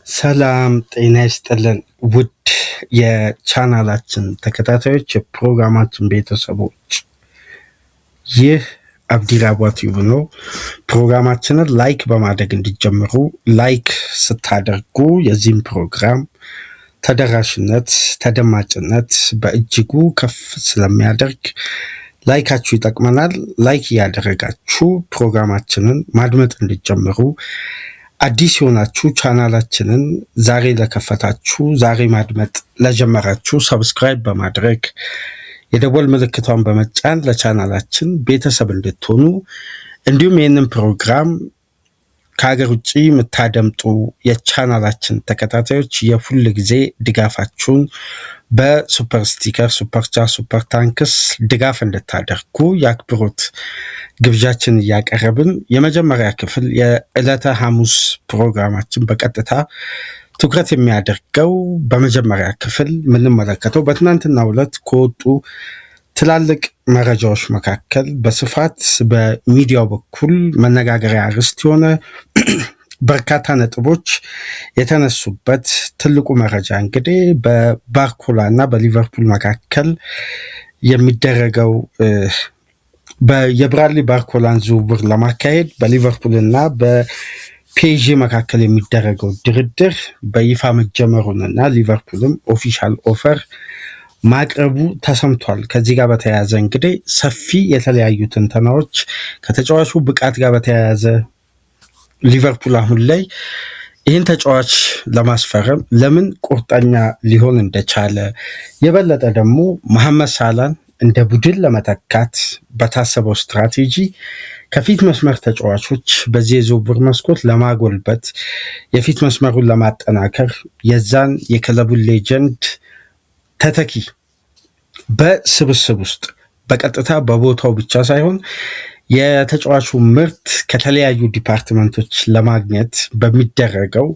ሰላም ጤና ይስጥልን ውድ የቻናላችን ተከታታዮች የፕሮግራማችን ቤተሰቦች፣ ይህ አብዲራዋ ቲዩብ ነው። ፕሮግራማችንን ላይክ በማድረግ እንዲጀምሩ፣ ላይክ ስታደርጉ የዚህም ፕሮግራም ተደራሽነት ተደማጭነት በእጅጉ ከፍ ስለሚያደርግ ላይካችሁ ይጠቅመናል። ላይክ እያደረጋችሁ ፕሮግራማችንን ማድመጥ እንዲጀምሩ፣ አዲስ የሆናችሁ ቻናላችንን ዛሬ ለከፈታችሁ፣ ዛሬ ማድመጥ ለጀመራችሁ ሰብስክራይብ በማድረግ የደወል ምልክቷን በመጫን ለቻናላችን ቤተሰብ እንድትሆኑ፣ እንዲሁም ይህንን ፕሮግራም ከሀገር ውጭ የምታደምጡ የቻናላችን ተከታታዮች የሁል ጊዜ ድጋፋችሁን በሱፐር ስቲከር፣ ሱፐር ቻት፣ ሱፐር ታንክስ ድጋፍ እንድታደርጉ የአክብሮት ግብዣችን እያቀረብን የመጀመሪያ ክፍል የዕለተ ሐሙስ ፕሮግራማችን በቀጥታ ትኩረት የሚያደርገው በመጀመሪያ ክፍል የምንመለከተው በትናንትናው ዕለት ከወጡ ትላልቅ መረጃዎች መካከል በስፋት በሚዲያው በኩል መነጋገሪያ ርዕስ የሆነ በርካታ ነጥቦች የተነሱበት ትልቁ መረጃ እንግዲህ በባርኮላ እና በሊቨርፑል መካከል የሚደረገው የብራድሊ ባርኮላን ዝውውር ለማካሄድ በሊቨርፑል እና በፒኤስጂ መካከል የሚደረገው ድርድር በይፋ መጀመሩንና ሊቨርፑልም ኦፊሻል ኦፈር ማቅረቡ ተሰምቷል። ከዚህ ጋር በተያያዘ እንግዲህ ሰፊ የተለያዩ ትንተናዎች ከተጫዋቹ ብቃት ጋር በተያያዘ ሊቨርፑል አሁን ላይ ይህን ተጫዋች ለማስፈረም ለምን ቁርጠኛ ሊሆን እንደቻለ፣ የበለጠ ደግሞ መሐመድ ሳላን እንደ ቡድን ለመተካት በታሰበው ስትራቴጂ ከፊት መስመር ተጫዋቾች በዚህ የዝውውር መስኮት ለማጎልበት የፊት መስመሩን ለማጠናከር የዛን የክለቡን ሌጀንድ ተተኪ በስብስብ ውስጥ በቀጥታ በቦታው ብቻ ሳይሆን የተጫዋቹ ምርት ከተለያዩ ዲፓርትመንቶች ለማግኘት በሚደረገው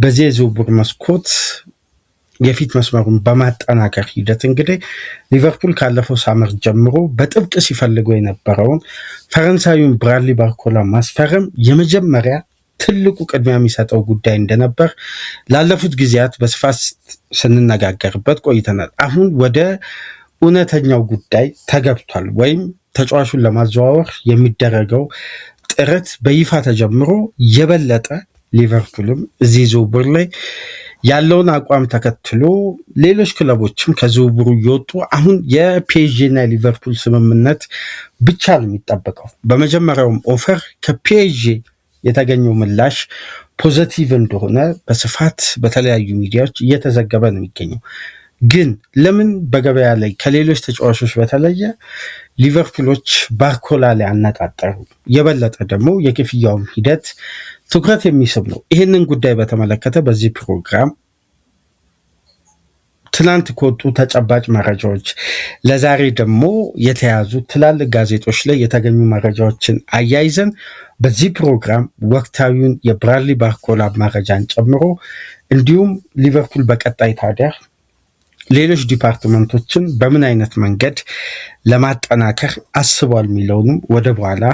በዚህ የዝውውር መስኮት የፊት መስመሩን በማጠናከር ሂደት እንግዲህ ሊቨርፑል ካለፈው ሳመር ጀምሮ በጥብቅ ሲፈልገው የነበረውን ፈረንሳዊውን ብራድሊ ባርኮላ ማስፈረም የመጀመሪያ ትልቁ ቅድሚያ የሚሰጠው ጉዳይ እንደነበር ላለፉት ጊዜያት በስፋት ስንነጋገርበት ቆይተናል። አሁን ወደ እውነተኛው ጉዳይ ተገብቷል። ወይም ተጫዋቹን ለማዘዋወር የሚደረገው ጥረት በይፋ ተጀምሮ የበለጠ ሊቨርፑልም እዚህ ዝውውር ላይ ያለውን አቋም ተከትሎ ሌሎች ክለቦችም ከዝውውሩ እየወጡ አሁን የፒኤስጂ እና የሊቨርፑል ስምምነት ብቻ ነው የሚጠበቀው። በመጀመሪያውም ኦፈር ከፒኤስጂ የተገኘው ምላሽ ፖዘቲቭ እንደሆነ በስፋት በተለያዩ ሚዲያዎች እየተዘገበ ነው የሚገኘው። ግን ለምን በገበያ ላይ ከሌሎች ተጫዋቾች በተለየ ሊቨርፑሎች ባርኮላ ላይ አነጣጠሩ? የበለጠ ደግሞ የክፍያውም ሂደት ትኩረት የሚስብ ነው። ይህንን ጉዳይ በተመለከተ በዚህ ፕሮግራም ትናንት ከወጡ ተጨባጭ መረጃዎች ለዛሬ ደግሞ የተያዙ ትላልቅ ጋዜጦች ላይ የተገኙ መረጃዎችን አያይዘን በዚህ ፕሮግራም ወቅታዊውን የብራድሊ ባርኮላ መረጃን ጨምሮ እንዲሁም ሊቨርፑል በቀጣይ ታዲያ ሌሎች ዲፓርትመንቶችን በምን አይነት መንገድ ለማጠናከር አስቧል የሚለውንም ወደ በኋላ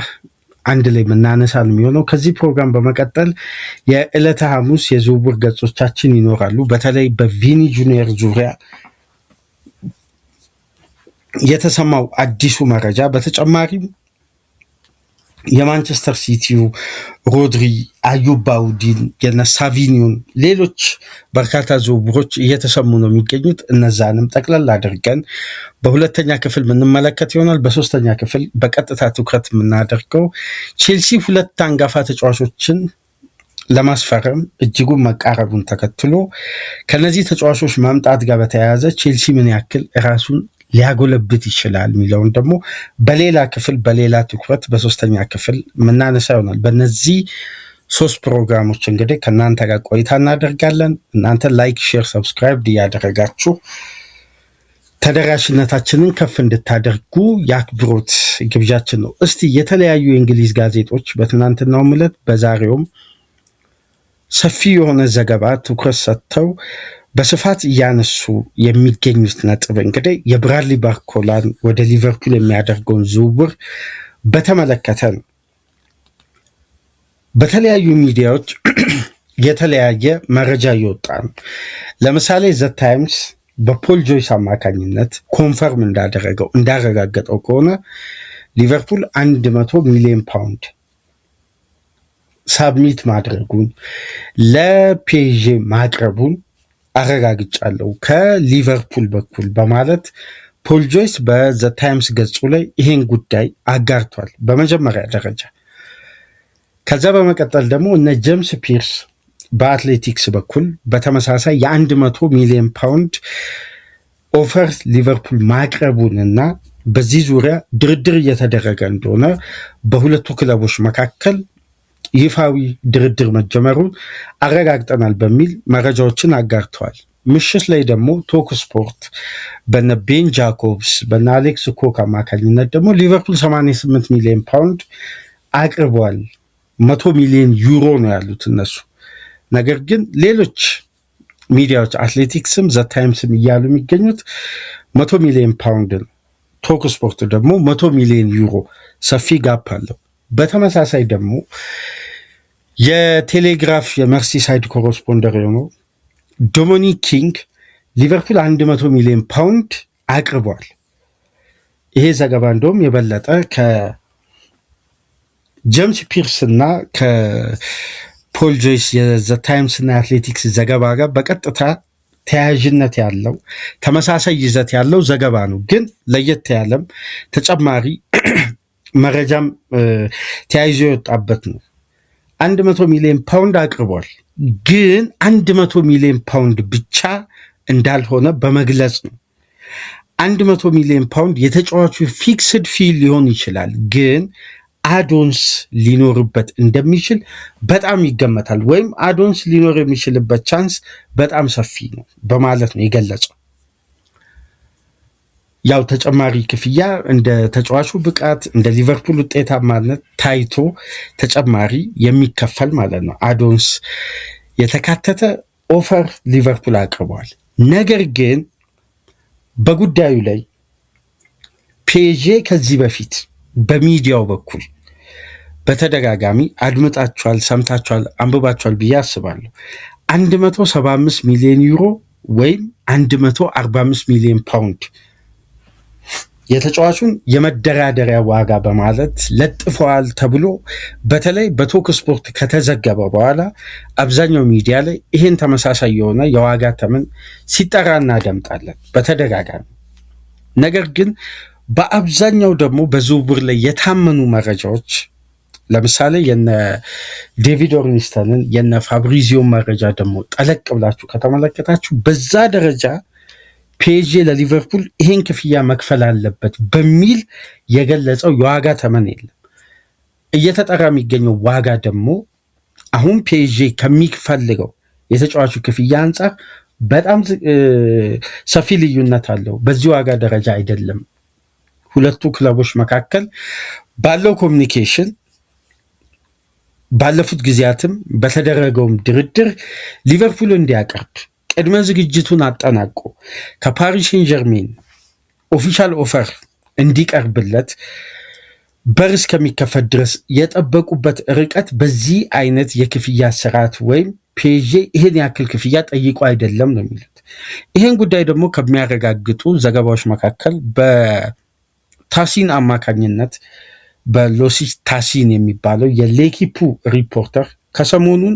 አንድ ላይ የምናነሳል የሚሆነው። ከዚህ ፕሮግራም በመቀጠል የዕለተ ሐሙስ የዝውውር ገጾቻችን ይኖራሉ። በተለይ በቪኒ ጁኒየር ዙሪያ የተሰማው አዲሱ መረጃ፣ በተጨማሪም የማንቸስተር ሲቲው ሮድሪ፣ አዩብ ባውዲን፣ የነሳቪኒዮን ሌሎች በርካታ ዝውውሮች እየተሰሙ ነው የሚገኙት። እነዛንም ጠቅለል አድርገን በሁለተኛ ክፍል የምንመለከት ይሆናል። በሶስተኛ ክፍል በቀጥታ ትኩረት የምናደርገው ቼልሲ ሁለት አንጋፋ ተጫዋቾችን ለማስፈረም እጅጉን መቃረቡን ተከትሎ ከነዚህ ተጫዋቾች መምጣት ጋር በተያያዘ ቼልሲ ምን ያክል ራሱን ሊያጎለብት ይችላል የሚለውን ደግሞ በሌላ ክፍል በሌላ ትኩረት በሶስተኛ ክፍል የምናነሳ ይሆናል። በእነዚህ ሶስት ፕሮግራሞች እንግዲህ ከእናንተ ጋር ቆይታ እናደርጋለን። እናንተ ላይክ፣ ሼር፣ ሰብስክራይብ እያደረጋችሁ ተደራሽነታችንን ከፍ እንድታደርጉ የአክብሮት ግብዣችን ነው። እስቲ የተለያዩ የእንግሊዝ ጋዜጦች በትናንትናው ዕለት በዛሬውም ሰፊ የሆነ ዘገባ ትኩረት ሰጥተው በስፋት እያነሱ የሚገኙት ነጥብ እንግዲህ የብራድሊ ባርኮላን ወደ ሊቨርፑል የሚያደርገውን ዝውውር በተመለከተ ነው። በተለያዩ ሚዲያዎች የተለያየ መረጃ እየወጣ ነው። ለምሳሌ ዘ ታይምስ በፖል ጆይስ አማካኝነት ኮንፈርም እንዳረጋገጠው ከሆነ ሊቨርፑል 100 ሚሊዮን ፓውንድ ሳብሚት ማድረጉን ለፒኤስጂ ማቅረቡን አረጋግጫለሁ ከሊቨርፑል በኩል በማለት ፖል ጆይስ በዘ ታይምስ ገጹ ላይ ይሄን ጉዳይ አጋርቷል በመጀመሪያ ደረጃ። ከዛ በመቀጠል ደግሞ እነ ጄምስ ፒርስ በአትሌቲክስ በኩል በተመሳሳይ የ100 ሚሊዮን ፓውንድ ኦፈር ሊቨርፑል ማቅረቡንና በዚህ ዙሪያ ድርድር እየተደረገ እንደሆነ በሁለቱ ክለቦች መካከል ይፋዊ ድርድር መጀመሩን አረጋግጠናል በሚል መረጃዎችን አጋርተዋል። ምሽት ላይ ደግሞ ቶክ ስፖርት በነ ቤን ጃኮብስ በነ አሌክስ ኮክ አማካኝነት ደግሞ ሊቨርፑል 88 ሚሊዮን ፓውንድ አቅርቧል። 100 ሚሊዮን ዩሮ ነው ያሉት እነሱ። ነገር ግን ሌሎች ሚዲያዎች አትሌቲክስም ዘ ታይምስም እያሉ የሚገኙት 100 ሚሊዮን ፓውንድ ነው። ቶክ ስፖርት ደግሞ 100 ሚሊዮን ዩሮ፣ ሰፊ ጋፕ አለው። በተመሳሳይ ደግሞ የቴሌግራፍ የመርሲሳይድ ኮረስፖንደር የሆነው ዶሚኒክ ኪንግ ሊቨርፑል 100 ሚሊዮን ፓውንድ አቅርቧል። ይሄ ዘገባ እንደውም የበለጠ ከጄምስ ፒርስ እና ከፖል ጆይስ የዘ ታይምስ እና አትሌቲክስ ዘገባ ጋር በቀጥታ ተያያዥነት ያለው ተመሳሳይ ይዘት ያለው ዘገባ ነው። ግን ለየት ያለም ተጨማሪ መረጃም ተያይዞ የወጣበት ነው። 100 ሚሊዮን ፓውንድ አቅርቧል። ግን 100 ሚሊዮን ፓውንድ ብቻ እንዳልሆነ በመግለጽ ነው። 100 ሚሊዮን ፓውንድ የተጫዋቹ ፊክስድ ፊ ሊሆን ይችላል፣ ግን አዶንስ ሊኖርበት እንደሚችል በጣም ይገመታል፣ ወይም አዶንስ ሊኖር የሚችልበት ቻንስ በጣም ሰፊ ነው በማለት ነው የገለጸው። ያው ተጨማሪ ክፍያ እንደ ተጫዋቹ ብቃት እንደ ሊቨርፑል ውጤታማነት ታይቶ ተጨማሪ የሚከፈል ማለት ነው። አዶንስ የተካተተ ኦፈር ሊቨርፑል አቅርቧል። ነገር ግን በጉዳዩ ላይ ፒኤስጂ ከዚህ በፊት በሚዲያው በኩል በተደጋጋሚ አድምጣችኋል፣ ሰምታችኋል፣ አንብባችኋል ብዬ አስባለሁ። 175 ሚሊዮን ዩሮ ወይም 145 ሚሊዮን ፓውንድ የተጫዋቹን የመደራደሪያ ዋጋ በማለት ለጥፈዋል ተብሎ በተለይ በቶክ ስፖርት ከተዘገበ በኋላ አብዛኛው ሚዲያ ላይ ይህን ተመሳሳይ የሆነ የዋጋ ተመን ሲጠራ እናደምጣለን በተደጋጋሚ። ነገር ግን በአብዛኛው ደግሞ በዝውውር ላይ የታመኑ መረጃዎች ለምሳሌ የነ ዴቪድ ኦርኒስተንን የነ ፋብሪዚዮ መረጃ ደግሞ ጠለቅ ብላችሁ ከተመለከታችሁ በዛ ደረጃ ፒኤስጂ ለሊቨርፑል ይሄን ክፍያ መክፈል አለበት በሚል የገለጸው የዋጋ ተመን የለም። እየተጠራ የሚገኘው ዋጋ ደግሞ አሁን ፒኤስጂ ከሚፈልገው የተጫዋቹ ክፍያ አንጻር በጣም ሰፊ ልዩነት አለው። በዚህ ዋጋ ደረጃ አይደለም። ሁለቱ ክለቦች መካከል ባለው ኮሚኒኬሽን ባለፉት ጊዜያትም በተደረገውም ድርድር ሊቨርፑል እንዲያቀርብ ቅድመ ዝግጅቱን አጠናቆ ከፓሪስ ሴን ጀርሜን ኦፊሻል ኦፈር እንዲቀርብለት በር እስከሚከፈት ድረስ የጠበቁበት ርቀት በዚህ አይነት የክፍያ ስርዓት ወይም ፒኤስጂ ይህን ያክል ክፍያ ጠይቆ አይደለም ነው የሚሉት። ይህን ጉዳይ ደግሞ ከሚያረጋግጡ ዘገባዎች መካከል በታሲን አማካኝነት በሎሲስ ታሲን የሚባለው የሌኪፑ ሪፖርተር ከሰሞኑን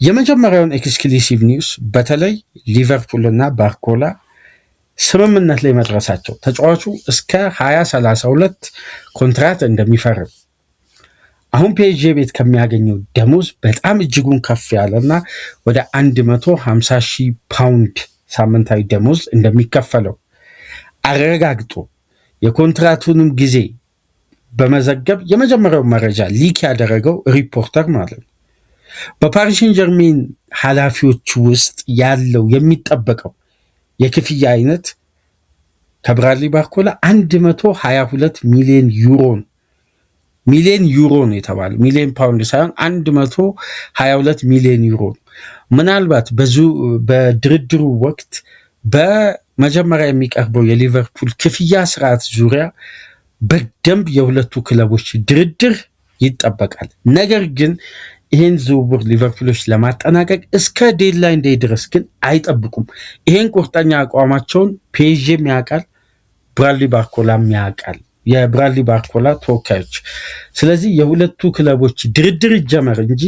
የመጀመሪያውን ኤክስክሉሲቭ ኒውስ በተለይ ሊቨርፑል እና ባርኮላ ስምምነት ላይ መድረሳቸው ተጫዋቹ እስከ 2032 ኮንትራት እንደሚፈርም አሁን ፒኤስጂ ቤት ከሚያገኘው ደሞዝ በጣም እጅጉን ከፍ ያለና ወደ 150,000 ፓውንድ ሳምንታዊ ደሞዝ እንደሚከፈለው አረጋግጦ የኮንትራቱንም ጊዜ በመዘገብ የመጀመሪያው መረጃ ሊክ ያደረገው ሪፖርተር ማለት ነው። በፓሪስ ሴን ጀርሜን ኃላፊዎች ውስጥ ያለው የሚጠበቀው የክፍያ አይነት ከብራድሊ ባርኮላ 122 ሚሊዮን ዩሮ ነው የተባለው። ሚሊዮን ፓውንድ ሳይሆን 122 ሚሊዮን ዩሮ ነው። ምናልባት በድርድሩ ወቅት በመጀመሪያ የሚቀርበው የሊቨርፑል ክፍያ ስርዓት ዙሪያ በደንብ የሁለቱ ክለቦች ድርድር ይጠበቃል። ነገር ግን ይሄን ዝውውር ሊቨርፑሎች ለማጠናቀቅ እስከ ዴድላይን ዴይ ድረስ ግን አይጠብቁም። ይሄን ቁርጠኛ አቋማቸውን ፒኤስጂም ያውቃል፣ ብራድሊ ባርኮላም ያውቃል፣ የብራድሊ ባርኮላ ተወካዮች። ስለዚህ የሁለቱ ክለቦች ድርድር ይጀመር እንጂ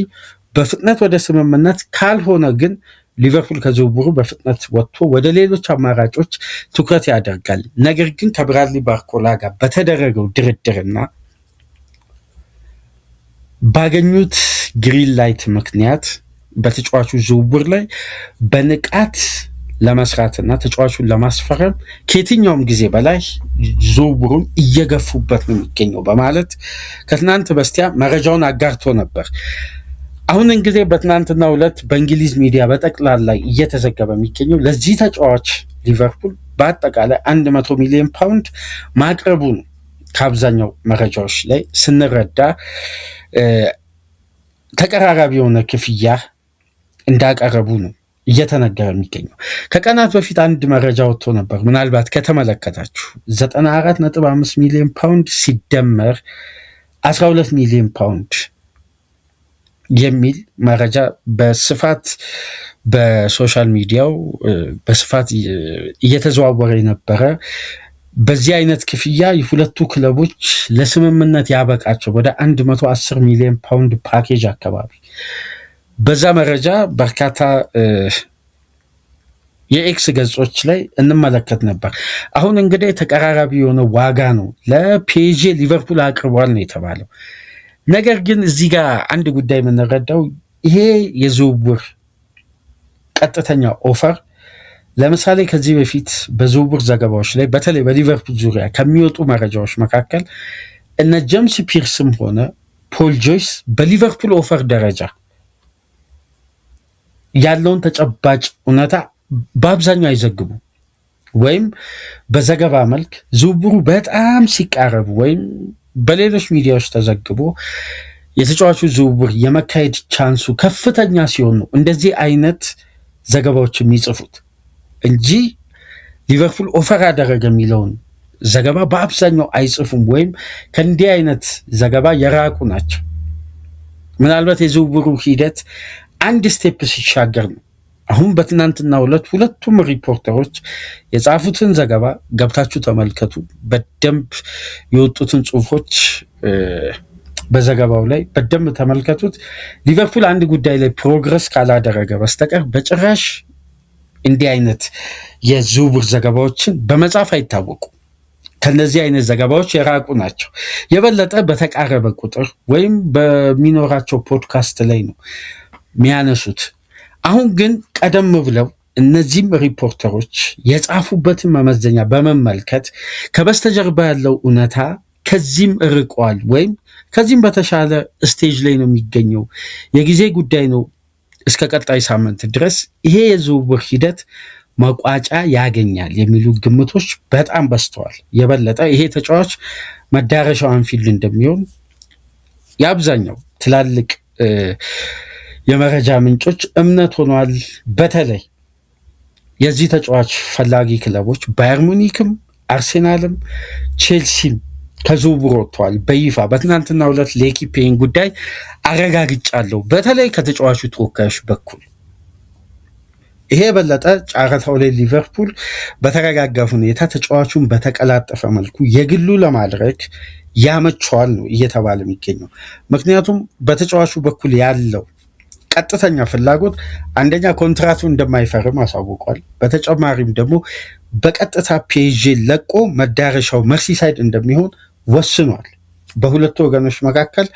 በፍጥነት ወደ ስምምነት ካልሆነ ግን ሊቨርፑል ከዝውውሩ በፍጥነት ወጥቶ ወደ ሌሎች አማራጮች ትኩረት ያደርጋል። ነገር ግን ከብራድሊ ባርኮላ ጋር በተደረገው ድርድርና ባገኙት ግሪን ላይት ምክንያት በተጫዋቹ ዝውውር ላይ በንቃት ለመስራትና ተጫዋቹን ለማስፈረም ከየትኛውም ጊዜ በላይ ዝውውሩን እየገፉበት ነው የሚገኘው በማለት ከትናንት በስቲያ መረጃውን አጋርቶ ነበር። አሁን እንግዲህ በትናንትናው ዕለት በእንግሊዝ ሚዲያ በጠቅላላ እየተዘገበ የሚገኘው ለዚህ ተጫዋች ሊቨርፑል በአጠቃላይ 100 ሚሊዮን ፓውንድ ማቅረቡ ነው። ከአብዛኛው መረጃዎች ላይ ስንረዳ ተቀራራቢ የሆነ ክፍያ እንዳቀረቡ ነው እየተነገረ የሚገኘው። ከቀናት በፊት አንድ መረጃ ወጥቶ ነበር፣ ምናልባት ከተመለከታችሁ 94.5 ሚሊዮን ፓውንድ ሲደመር 12 ሚሊዮን ፓውንድ የሚል መረጃ በስፋት በሶሻል ሚዲያው በስፋት እየተዘዋወረ የነበረ። በዚህ አይነት ክፍያ የሁለቱ ክለቦች ለስምምነት ያበቃቸው ወደ 110 ሚሊዮን ፓውንድ ፓኬጅ አካባቢ በዛ መረጃ በርካታ የኤክስ ገጾች ላይ እንመለከት ነበር። አሁን እንግዲህ ተቀራራቢ የሆነ ዋጋ ነው ለፒኤስጂ ሊቨርፑል አቅርቧል ነው የተባለው። ነገር ግን እዚህ ጋር አንድ ጉዳይ የምንረዳው ይሄ የዝውውር ቀጥተኛ ኦፈር ለምሳሌ ከዚህ በፊት በዝውውር ዘገባዎች ላይ በተለይ በሊቨርፑል ዙሪያ ከሚወጡ መረጃዎች መካከል እነ ጄምስ ፒርስም ሆነ ፖል ጆይስ በሊቨርፑል ኦፈር ደረጃ ያለውን ተጨባጭ እውነታ በአብዛኛው አይዘግቡ ወይም በዘገባ መልክ ዝውውሩ በጣም ሲቃረቡ ወይም በሌሎች ሚዲያዎች ተዘግቦ የተጫዋቹ ዝውውር የመካሄድ ቻንሱ ከፍተኛ ሲሆን ነው እንደዚህ አይነት ዘገባዎች የሚጽፉት እንጂ ሊቨርፑል ኦፈር አደረገ የሚለውን ዘገባ በአብዛኛው አይጽፉም ወይም ከእንዲህ አይነት ዘገባ የራቁ ናቸው። ምናልባት የዝውውሩ ሂደት አንድ ስቴፕ ሲሻገር ነው። አሁን በትናንትናው ዕለት ሁለቱም ሪፖርተሮች የጻፉትን ዘገባ ገብታችሁ ተመልከቱ። በደንብ የወጡትን ጽሁፎች በዘገባው ላይ በደንብ ተመልከቱት። ሊቨርፑል አንድ ጉዳይ ላይ ፕሮግረስ ካላደረገ በስተቀር በጭራሽ እንዲህ አይነት የዝውውር ዘገባዎችን በመጻፍ አይታወቁ። ከነዚህ አይነት ዘገባዎች የራቁ ናቸው። የበለጠ በተቃረበ ቁጥር ወይም በሚኖራቸው ፖድካስት ላይ ነው የሚያነሱት። አሁን ግን ቀደም ብለው እነዚህም ሪፖርተሮች የጻፉበትን መመዘኛ በመመልከት ከበስተጀርባ ያለው እውነታ ከዚህም እርቋል ወይም ከዚህም በተሻለ ስቴጅ ላይ ነው የሚገኘው፣ የጊዜ ጉዳይ ነው እስከ ቀጣይ ሳምንት ድረስ ይሄ የዝውውር ሂደት መቋጫ ያገኛል የሚሉ ግምቶች በጣም በዝተዋል። የበለጠ ይሄ ተጫዋች መዳረሻው አንፊልድ እንደሚሆን የአብዛኛው ትላልቅ የመረጃ ምንጮች እምነት ሆኗል። በተለይ የዚህ ተጫዋች ፈላጊ ክለቦች ባየር ሙኒክም፣ አርሴናልም፣ ቼልሲም ከዝውውር ወጥተዋል። በይፋ በትናንትናው ዕለት ለኤኪፔን ጉዳይ አረጋግጫለሁ። በተለይ ከተጫዋቹ ተወካዮች በኩል ይሄ የበለጠ ጨረታው ላይ ሊቨርፑል በተረጋጋ ሁኔታ ተጫዋቹን በተቀላጠፈ መልኩ የግሉ ለማድረግ ያመቸዋል ነው እየተባለ የሚገኘው። ምክንያቱም በተጫዋቹ በኩል ያለው ቀጥተኛ ፍላጎት አንደኛ ኮንትራቱ እንደማይፈርም አሳውቋል። በተጨማሪም ደግሞ በቀጥታ ፒኤስጂ ለቆ መዳረሻው መርሲሳይድ እንደሚሆን ወስኗል። በሁለቱ ወገኖች መካከል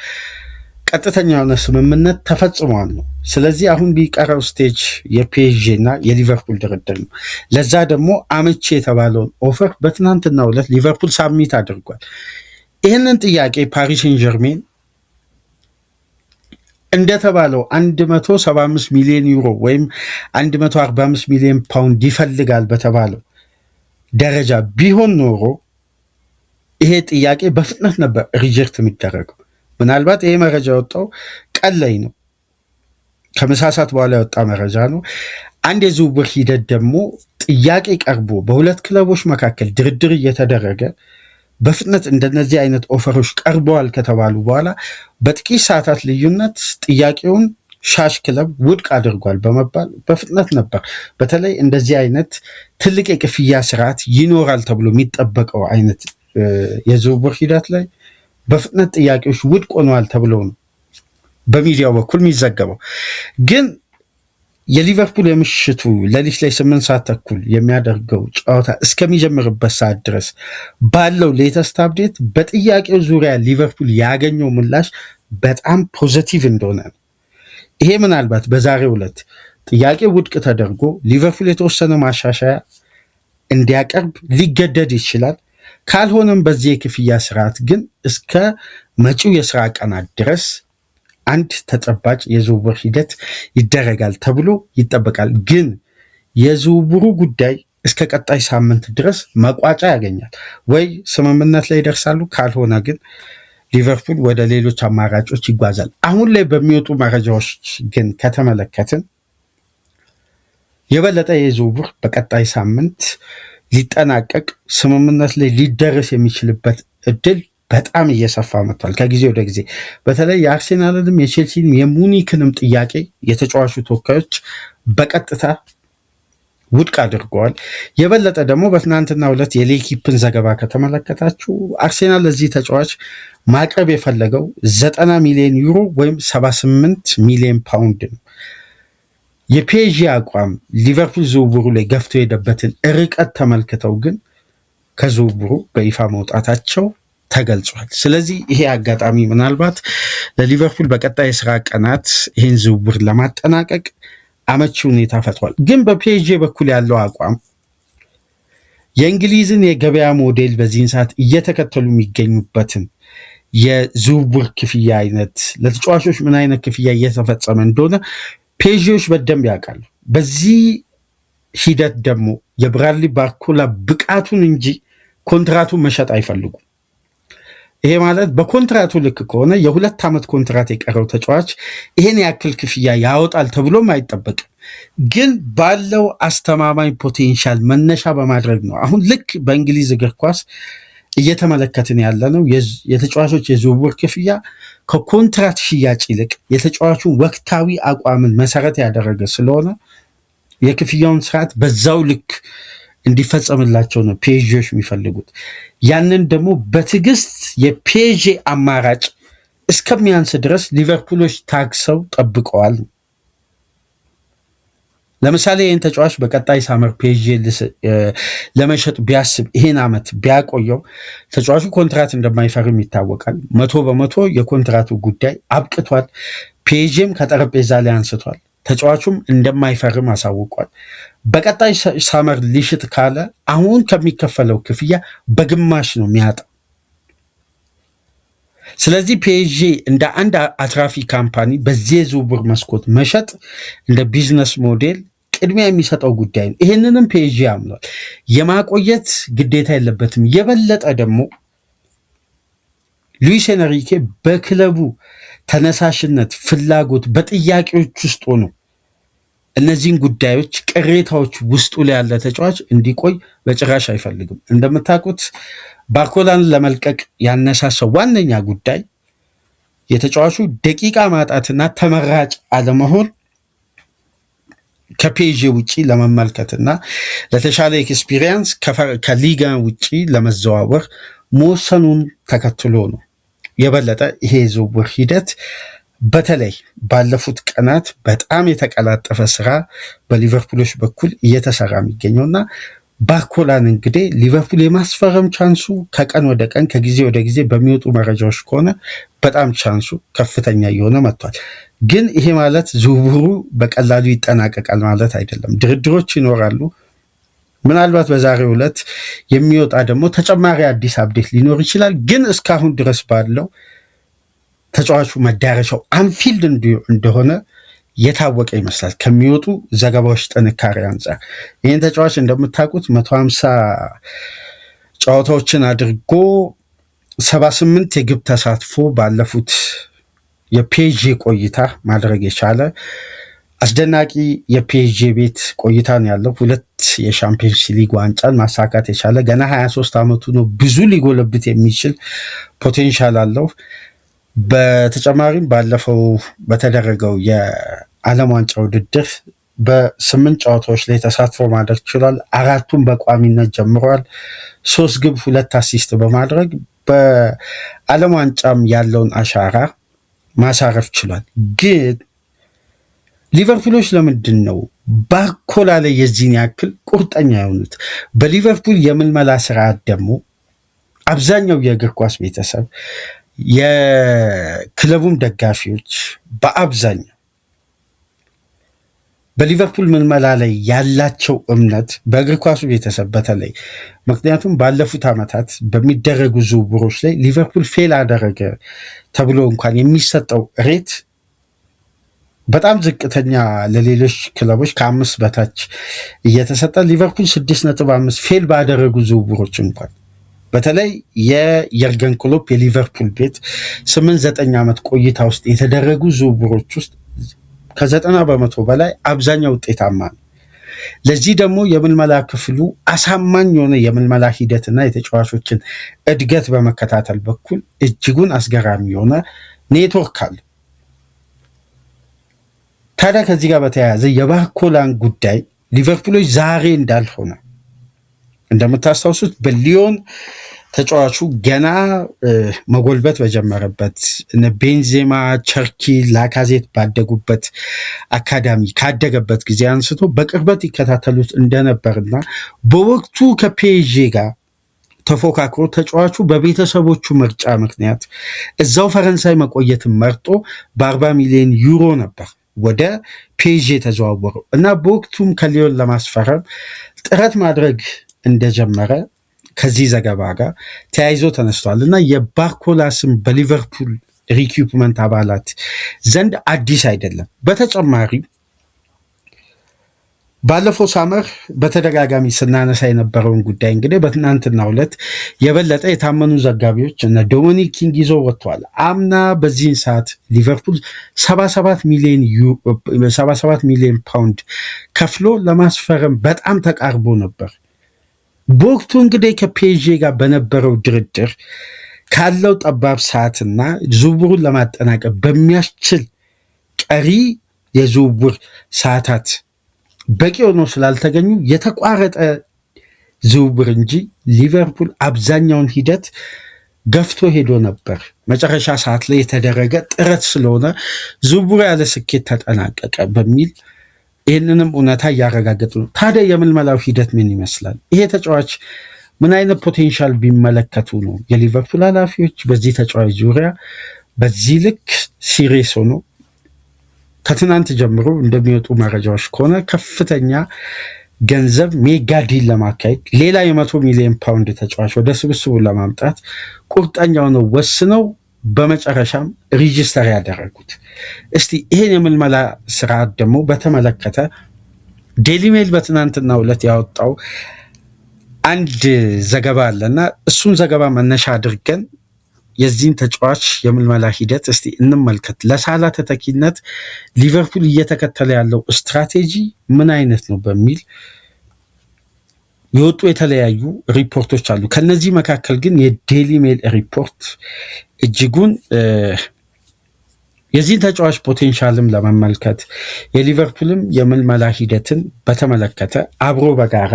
ቀጥተኛ የሆነ ስምምነት ተፈጽሟል ነው። ስለዚህ አሁን ቢቀረው ስቴጅ የፒኤስጂ እና የሊቨርፑል ድርድር ነው። ለዛ ደግሞ አመቺ የተባለውን ኦፈር በትናንትናው ዕለት ሊቨርፑል ሳብሚት አድርጓል። ይህንን ጥያቄ ፓሪስ ሴን ጀርሜን እንደተባለው 175 ሚሊዮን ዩሮ ወይም 145 ሚሊዮን ፓውንድ ይፈልጋል በተባለው ደረጃ ቢሆን ኖሮ ይሄ ጥያቄ በፍጥነት ነበር ሪጀክት የሚደረገው። ምናልባት ይሄ መረጃ የወጣው ቀን ላይ ነው፣ ከምሳ ሰዓት በኋላ የወጣ መረጃ ነው። አንድ የዝውውር ሂደት ደግሞ ጥያቄ ቀርቦ በሁለት ክለቦች መካከል ድርድር እየተደረገ በፍጥነት እንደነዚህ አይነት ኦፈሮች ቀርበዋል ከተባሉ በኋላ በጥቂት ሰዓታት ልዩነት ጥያቄውን ሻሽ ክለብ ውድቅ አድርጓል በመባል በፍጥነት ነበር። በተለይ እንደዚህ አይነት ትልቅ የክፍያ ስርዓት ይኖራል ተብሎ የሚጠበቀው አይነት የዝውውር ሂደት ላይ በፍጥነት ጥያቄዎች ውድቅ ሆነዋል ተብሎ ነው በሚዲያው በኩል የሚዘገበው። ግን የሊቨርፑል የምሽቱ ሌሊት ላይ 8 ሰዓት ተኩል የሚያደርገው ጨዋታ እስከሚጀምርበት ሰዓት ድረስ ባለው ሌተስት አፕዴት በጥያቄው ዙሪያ ሊቨርፑል ያገኘው ምላሽ በጣም ፖዚቲቭ እንደሆነ ነው። ይሄ ምናልባት በዛሬው ዕለት ጥያቄው ውድቅ ተደርጎ ሊቨርፑል የተወሰነ ማሻሻያ እንዲያቀርብ ሊገደድ ይችላል። ካልሆነም በዚህ የክፍያ ስርዓት ግን እስከ መጪው የስራ ቀናት ድረስ አንድ ተጨባጭ የዝውውር ሂደት ይደረጋል ተብሎ ይጠበቃል። ግን የዝውውሩ ጉዳይ እስከ ቀጣይ ሳምንት ድረስ መቋጫ ያገኛል ወይ ስምምነት ላይ ይደርሳሉ። ካልሆነ ግን ሊቨርፑል ወደ ሌሎች አማራጮች ይጓዛል። አሁን ላይ በሚወጡ መረጃዎች ግን ከተመለከትን የበለጠ የዝውውር በቀጣይ ሳምንት ሊጠናቀቅ ስምምነት ላይ ሊደረስ የሚችልበት እድል በጣም እየሰፋ መጥቷል ከጊዜ ወደ ጊዜ። በተለይ የአርሴናልንም የቼልሲንም የሙኒክንም ጥያቄ የተጫዋቹ ተወካዮች በቀጥታ ውድቅ አድርገዋል። የበለጠ ደግሞ በትናንትናው ዕለት የሌኪፕን ዘገባ ከተመለከታችሁ አርሴናል ለዚህ ተጫዋች ማቅረብ የፈለገው 90 ሚሊዮን ዩሮ ወይም 78 ሚሊዮን ፓውንድ ነው። የፒኤስጂ አቋም ሊቨርፑል ዝውውሩ ላይ ገፍቶ የሄደበትን ርቀት ተመልክተው ግን ከዝውውሩ በይፋ መውጣታቸው ተገልጿል። ስለዚህ ይሄ አጋጣሚ ምናልባት ለሊቨርፑል በቀጣይ የስራ ቀናት ይህን ዝውውር ለማጠናቀቅ አመቺ ሁኔታ ፈጥሯል። ግን በፒኤስጂ በኩል ያለው አቋም የእንግሊዝን የገበያ ሞዴል በዚህን ሰዓት እየተከተሉ የሚገኙበትን የዝውውር ክፍያ አይነት ለተጫዋቾች ምን አይነት ክፍያ እየተፈጸመ እንደሆነ ፒኤስጂዎች በደንብ ያውቃሉ። በዚህ ሂደት ደግሞ የብራድሊ ባርኮላ ብቃቱን እንጂ ኮንትራቱን መሸጥ አይፈልጉም። ይሄ ማለት በኮንትራቱ ልክ ከሆነ የ2 ዓመት ኮንትራት የቀረው ተጫዋች ይሄን ያክል ክፍያ ያወጣል ተብሎም አይጠበቅም። ግን ባለው አስተማማኝ ፖቴንሻል መነሻ በማድረግ ነው አሁን ልክ በእንግሊዝ እግር ኳስ እየተመለከትን ያለ ነው። የተጫዋቾች የዝውውር ክፍያ ከኮንትራት ሽያጭ ይልቅ የተጫዋቹን ወቅታዊ አቋምን መሰረት ያደረገ ስለሆነ የክፍያውን ስርዓት በዛው ልክ እንዲፈጸምላቸው ነው ፒኤስጂዎች የሚፈልጉት። ያንን ደግሞ በትዕግስት የፒኤስጂ አማራጭ እስከሚያንስ ድረስ ሊቨርፑሎች ታግሰው ጠብቀዋል። ለምሳሌ ይህን ተጫዋች በቀጣይ ሳመር ፒኤስጂ ለመሸጥ ቢያስብ ይህን ዓመት ቢያቆየው ተጫዋቹ ኮንትራት እንደማይፈርም ይታወቃል። 100% የኮንትራቱ ጉዳይ አብቅቷል። ፒኤስጂም ከጠረጴዛ ላይ አንስቷል። ተጫዋቹም እንደማይፈርም አሳውቋል። በቀጣይ ሳመር ሊሽጥ ካለ አሁን ከሚከፈለው ክፍያ በግማሽ ነው የሚያጣ። ስለዚህ ፒኤስጂ እንደ አንድ አትራፊ ካምፓኒ በዚህ የዝውውር መስኮት መሸጥ እንደ ቢዝነስ ሞዴል ቅድሚያ የሚሰጠው ጉዳይ ነው። ይህንንም ፒኤስጂ አምኗል። የማቆየት ግዴታ የለበትም። የበለጠ ደግሞ ሉዊስ ኤንሪኬ በክለቡ ተነሳሽነት፣ ፍላጎት፣ በጥያቄዎች ውስጥ ሆኖ እነዚህን ጉዳዮች፣ ቅሬታዎች ውስጡ ላይ ያለ ተጫዋች እንዲቆይ በጭራሽ አይፈልግም። እንደምታውቁት ባርኮላን ለመልቀቅ ያነሳሳው ዋነኛ ጉዳይ የተጫዋቹ ደቂቃ ማጣትና ተመራጭ አለመሆን ከፒኤስጂ ውጪ ለመመልከትና ለተሻለ ኤክስፒሪየንስ ከሊጋ ውጪ ለመዘዋወር መወሰኑን ተከትሎ ነው። የበለጠ ይሄ የዝውውር ሂደት በተለይ ባለፉት ቀናት በጣም የተቀላጠፈ ስራ በሊቨርፑሎች በኩል እየተሰራ የሚገኘውና ባርኮላን እንግዲህ ሊቨርፑል የማስፈረም ቻንሱ ከቀን ወደ ቀን ከጊዜ ወደ ጊዜ በሚወጡ መረጃዎች ከሆነ በጣም ቻንሱ ከፍተኛ እየሆነ መጥቷል። ግን ይሄ ማለት ዝውውሩ በቀላሉ ይጠናቀቃል ማለት አይደለም። ድርድሮች ይኖራሉ። ምናልባት በዛሬው ዕለት የሚወጣ ደግሞ ተጨማሪ አዲስ አፕዴት ሊኖር ይችላል። ግን እስካሁን ድረስ ባለው ተጫዋቹ መዳረሻው አንፊልድ እንደሆነ የታወቀ ይመስላል ከሚወጡ ዘገባዎች ጥንካሬ አንጻር። ይህን ተጫዋች እንደምታውቁት 150 ጨዋታዎችን አድርጎ 78 የግብ ተሳትፎ ባለፉት የፒኤስጂ ቆይታ ማድረግ የቻለ አስደናቂ የፒኤስጂ ቤት ቆይታ ነው ያለው። 2 የሻምፒየንስ ሊግ ዋንጫን ማሳካት የቻለ ገና 23 ዓመቱ ነው። ብዙ ሊጎለብት የሚችል ፖቴንሻል አለው። በተጨማሪም ባለፈው በተደረገው የዓለም ዋንጫ ውድድር በ8 ጨዋታዎች ላይ ተሳትፎ ማድረግ ችሏል። 4ቱን በቋሚነት ጀምሯል። 3 ግብ 2 አሲስት በማድረግ በዓለም ዋንጫም ያለውን አሻራ ማሳረፍ ችሏል። ግን ሊቨርፑሎች ለምንድን ነው ባርኮላ ላይ የዚህን ያክል ቁርጠኛ የሆኑት? በሊቨርፑል የምልመላ ስርዓት ደግሞ አብዛኛው የእግር ኳስ ቤተሰብ የክለቡም ደጋፊዎች በአብዛኛው በሊቨርፑል ምልመላ ላይ ያላቸው እምነት በእግር ኳሱ ቤተሰብ በተለይ ምክንያቱም ባለፉት ዓመታት በሚደረጉ ዝውውሮች ላይ ሊቨርፑል ፌል አደረገ ተብሎ እንኳን የሚሰጠው ሬት በጣም ዝቅተኛ ለሌሎች ክለቦች ከ5 በታች እየተሰጠ ሊቨርፑል 6.5 ፌል ባደረጉ ዝውውሮች እንኳን በተለይ የየርገን ክሎፕ የሊቨርፑል ቤት 8-9 ዓመት ቆይታ ውስጥ የተደረጉ ዝውውሮች ውስጥ ከ90% በላይ አብዛኛው ውጤታማ ነው። ለዚህ ደግሞ የምልመላ ክፍሉ አሳማኝ የሆነ የምልመላ ሂደትና የተጫዋቾችን እድገት በመከታተል በኩል እጅጉን አስገራሚ የሆነ ኔትወርክ አለ። ታዲያ ከዚህ ጋር በተያያዘ የባርኮላን ጉዳይ ሊቨርፑሎች ዛሬ እንዳልሆነ እንደምታስታውሱት በሊዮን ተጫዋቹ ገና መጎልበት በጀመረበት ቤንዜማ፣ ቸርኪ፣ ላካዜት ባደጉበት አካዳሚ ካደገበት ጊዜ አንስቶ በቅርበት ይከታተሉት እንደነበርና በወቅቱ ከፒኤስጂ ጋር ተፎካክሮ ተጫዋቹ በቤተሰቦቹ ምርጫ ምክንያት እዛው ፈረንሳይ መቆየትን መርጦ በ40 ሚሊዮን ዩሮ ነበር ወደ ፒኤስጂ የተዘዋወረው እና በወቅቱም ከሊዮን ለማስፈረም ጥረት ማድረግ እንደጀመረ ከዚህ ዘገባ ጋር ተያይዞ ተነስቷል እና የባርኮላ ስም በሊቨርፑል ሪክሩትመንት አባላት ዘንድ አዲስ አይደለም። በተጨማሪ ባለፈው ሳመር በተደጋጋሚ ስናነሳ የነበረውን ጉዳይ እንግዲህ በትናንትናው ዕለት የበለጠ የታመኑ ዘጋቢዎች እነ ዶሚኒክ ኪንግ ይዞ ወጥተዋል። አምና በዚህን ሰዓት ሊቨርፑል 77 ሚሊዮን ፓውንድ ከፍሎ ለማስፈረም በጣም ተቃርቦ ነበር። በወቅቱ እንግዲህ ከፒኤስጂ ጋር በነበረው ድርድር ካለው ጠባብ ሰዓትና ዝውውሩን ለማጠናቀቅ በሚያስችል ቀሪ የዝውውር ሰዓታት በቂ ሆኖ ስላልተገኙ የተቋረጠ ዝውውር እንጂ ሊቨርፑል አብዛኛውን ሂደት ገፍቶ ሄዶ ነበር። መጨረሻ ሰዓት ላይ የተደረገ ጥረት ስለሆነ ዝውውሩ ያለ ስኬት ተጠናቀቀ በሚል ይህንንም እውነታ እያረጋገጡ ነው። ታዲያ የምልመላው ሂደት ምን ይመስላል? ይሄ ተጫዋች ምን አይነት ፖቴንሻል ቢመለከቱ ነው የሊቨርፑል ኃላፊዎች በዚህ ተጫዋች ዙሪያ በዚህ ልክ ሲሪየስ ሆኖ ከትናንት ጀምሮ እንደሚወጡ መረጃዎች ከሆነ ከፍተኛ ገንዘብ ሜጋ ዲል ለማካሄድ ሌላ የ100 ሚሊዮን ፓውንድ ተጫዋች ወደ ስብስቡ ለማምጣት ቁርጠኛው ነው ወስነው በመጨረሻም ሪጂስተር ያደረጉት። እስቲ ይሄን የምልመላ ስርዓት ደግሞ በተመለከተ ዴይሊ ሜል በትናንትናው ዕለት ያወጣው አንድ ዘገባ አለና እሱን ዘገባ መነሻ አድርገን የዚህን ተጫዋች የምልመላ ሂደት እስቲ እንመልከት። ለሳላ ተተኪነት ሊቨርፑል እየተከተለ ያለው ስትራቴጂ ምን አይነት ነው በሚል የወጡ የተለያዩ ሪፖርቶች አሉ። ከነዚህ መካከል ግን የዴይሊ ሜል ሪፖርት እጅጉን የዚህን ተጫዋች ፖቴንሻልም ለመመልከት የሊቨርፑልም የምልመላ ሂደትን በተመለከተ አብሮ በጋራ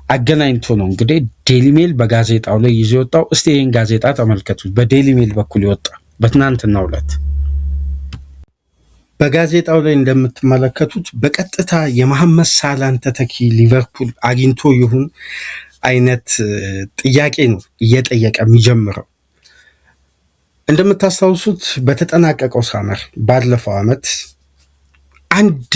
አገናኝቶ ነው እንግዲህ ዴይሊ ሜል በጋዜጣው ላይ ይዞ የወጣው። እስቲ ይህን ጋዜጣ ተመልከቱት። በዴይሊ ሜል በኩል የወጣ በትናንትናው ዕለት በጋዜጣው ላይ እንደምትመለከቱት በቀጥታ የመሐመድ ሳላን ተተኪ ሊቨርፑል አግኝቶ ይሁን አይነት ጥያቄ ነው እየጠየቀ የሚጀምረው። እንደምታስታውሱት በተጠናቀቀው ሳመር ባለፈው ዓመት አንድ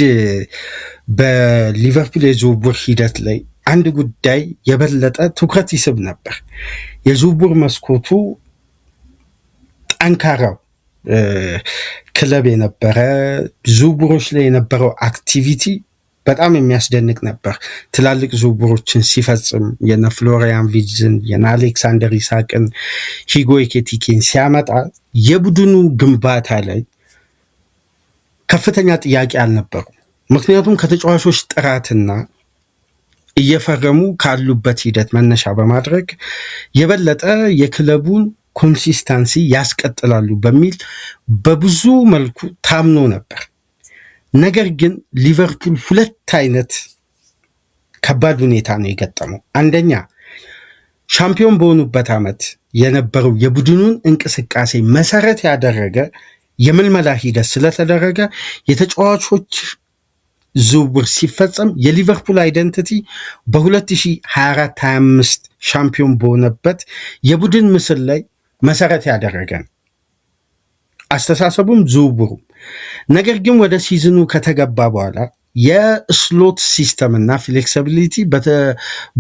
በሊቨርፑል የዝውውር ሂደት ላይ አንድ ጉዳይ የበለጠ ትኩረት ይስብ ነበር። የዝውውር መስኮቱ ጠንካራው ክለብ የነበረ ዝውውሮች ላይ የነበረው አክቲቪቲ በጣም የሚያስደንቅ ነበር። ትላልቅ ዝውውሮችን ሲፈጽም የነ ፍሎሪያን ቪርትዝን የነ አሌክሳንደር ኢሳቅን ሂጎ ኤኪቲኬን ሲያመጣ የቡድኑ ግንባታ ላይ ከፍተኛ ጥያቄ አልነበሩም። ምክንያቱም ከተጫዋቾች ጥራትና እየፈረሙ ካሉበት ሂደት መነሻ በማድረግ የበለጠ የክለቡን ኮንሲስታንሲ ያስቀጥላሉ በሚል በብዙ መልኩ ታምኖ ነበር። ነገር ግን ሊቨርፑል ሁለት አይነት ከባድ ሁኔታ ነው የገጠመው። አንደኛ ሻምፒዮን በሆኑበት ዓመት የነበረው የቡድኑን እንቅስቃሴ መሰረት ያደረገ የምልመላ ሂደት ስለተደረገ የተጫዋቾች ዝውውር ሲፈጸም የሊቨርፑል አይደንቲቲ በ2024-25 ሻምፒዮን በሆነበት የቡድን ምስል ላይ መሰረት ያደረገ ነው፣ አስተሳሰቡም ዝውውሩም። ነገር ግን ወደ ሲዝኑ ከተገባ በኋላ የስሎት ሲስተም እና ፍሌክሲቢሊቲ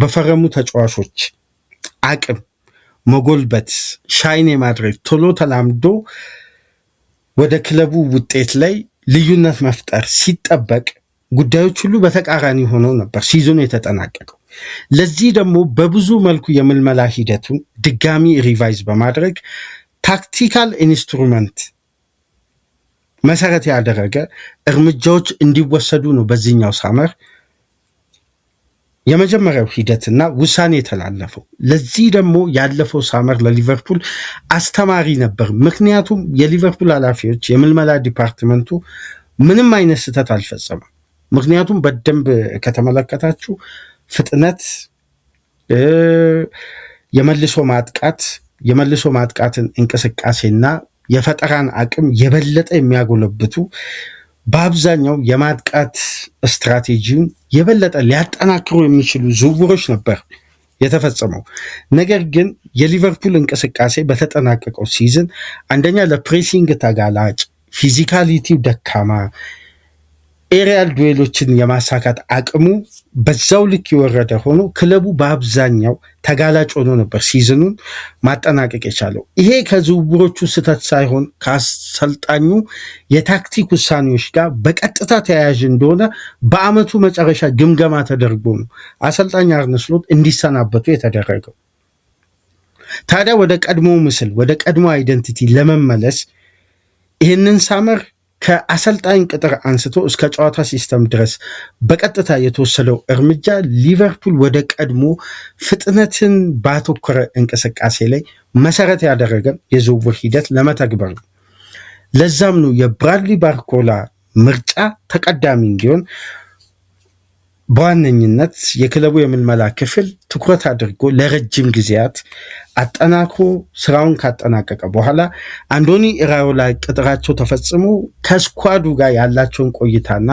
በፈረሙ ተጫዋቾች አቅም መጎልበት ሻይን የማድረግ ቶሎ ተላምዶ ወደ ክለቡ ውጤት ላይ ልዩነት መፍጠር ሲጠበቅ ጉዳዮች ሁሉ በተቃራኒ ሆነው ነበር ሲዝኑ የተጠናቀቀው። ለዚህ ደግሞ በብዙ መልኩ የምልመላ ሂደቱን ድጋሚ ሪቫይዝ በማድረግ ታክቲካል ኢንስትሩመንት መሰረት ያደረገ እርምጃዎች እንዲወሰዱ ነው በዚህኛው ሳመር የመጀመሪያው ሂደትና ውሳኔ የተላለፈው። ለዚህ ደግሞ ያለፈው ሳመር ለሊቨርፑል አስተማሪ ነበር። ምክንያቱም የሊቨርፑል ኃላፊዎች የምልመላ ዲፓርትመንቱ ምንም አይነት ስህተት አልፈጸመም። ምክንያቱም በደንብ ከተመለከታችሁ ፍጥነት፣ የመልሶ ማጥቃትን እንቅስቃሴና የፈጠራን አቅም የበለጠ የሚያጎለብቱ በአብዛኛው የማጥቃት ስትራቴጂውን የበለጠ ሊያጠናክሩ የሚችሉ ዝውውሮች ነበር የተፈጸመው። ነገር ግን የሊቨርፑል እንቅስቃሴ በተጠናቀቀው ሲዝን አንደኛ ለፕሬሲንግ ተጋላጭ፣ ፊዚካሊቲው ደካማ፣ ኤሪያል ዱዌሎችን የማሳካት አቅሙ በዛው ልክ የወረደ ሆኖ ክለቡ በአብዛኛው ተጋላጭ ሆኖ ነበር ሲዝኑን ማጠናቀቅ የቻለው። ይሄ ከዝውውሮቹ ስህተት ሳይሆን ከአሰልጣኙ የታክቲክ ውሳኔዎች ጋር በቀጥታ ተያያዥ እንደሆነ በአመቱ መጨረሻ ግምገማ ተደርጎ ነው አሰልጣኝ አርነ ስሎት እንዲሰናበቱ የተደረገው። ታዲያ ወደ ቀድሞ ምስል፣ ወደ ቀድሞ አይደንቲቲ ለመመለስ ይህንን ሳመር ከአሰልጣኝ ቅጥር አንስቶ እስከ ጨዋታ ሲስተም ድረስ በቀጥታ የተወሰደው እርምጃ ሊቨርፑል ወደ ቀድሞ ፍጥነትን ባተኮረ እንቅስቃሴ ላይ መሰረት ያደረገ የዝውውር ሂደት ለመተግበር ነው። ለዛም ነው የብራድሊ ባርኮላ ምርጫ ተቀዳሚ እንዲሆን በዋነኝነት የክለቡ የምልመላ ክፍል ትኩረት አድርጎ ለረጅም ጊዜያት አጠናክሮ ስራውን ካጠናቀቀ በኋላ አንዶኒ ኢራዮላ ቅጥራቸው ተፈጽሞ ከስኳዱ ጋር ያላቸውን ቆይታና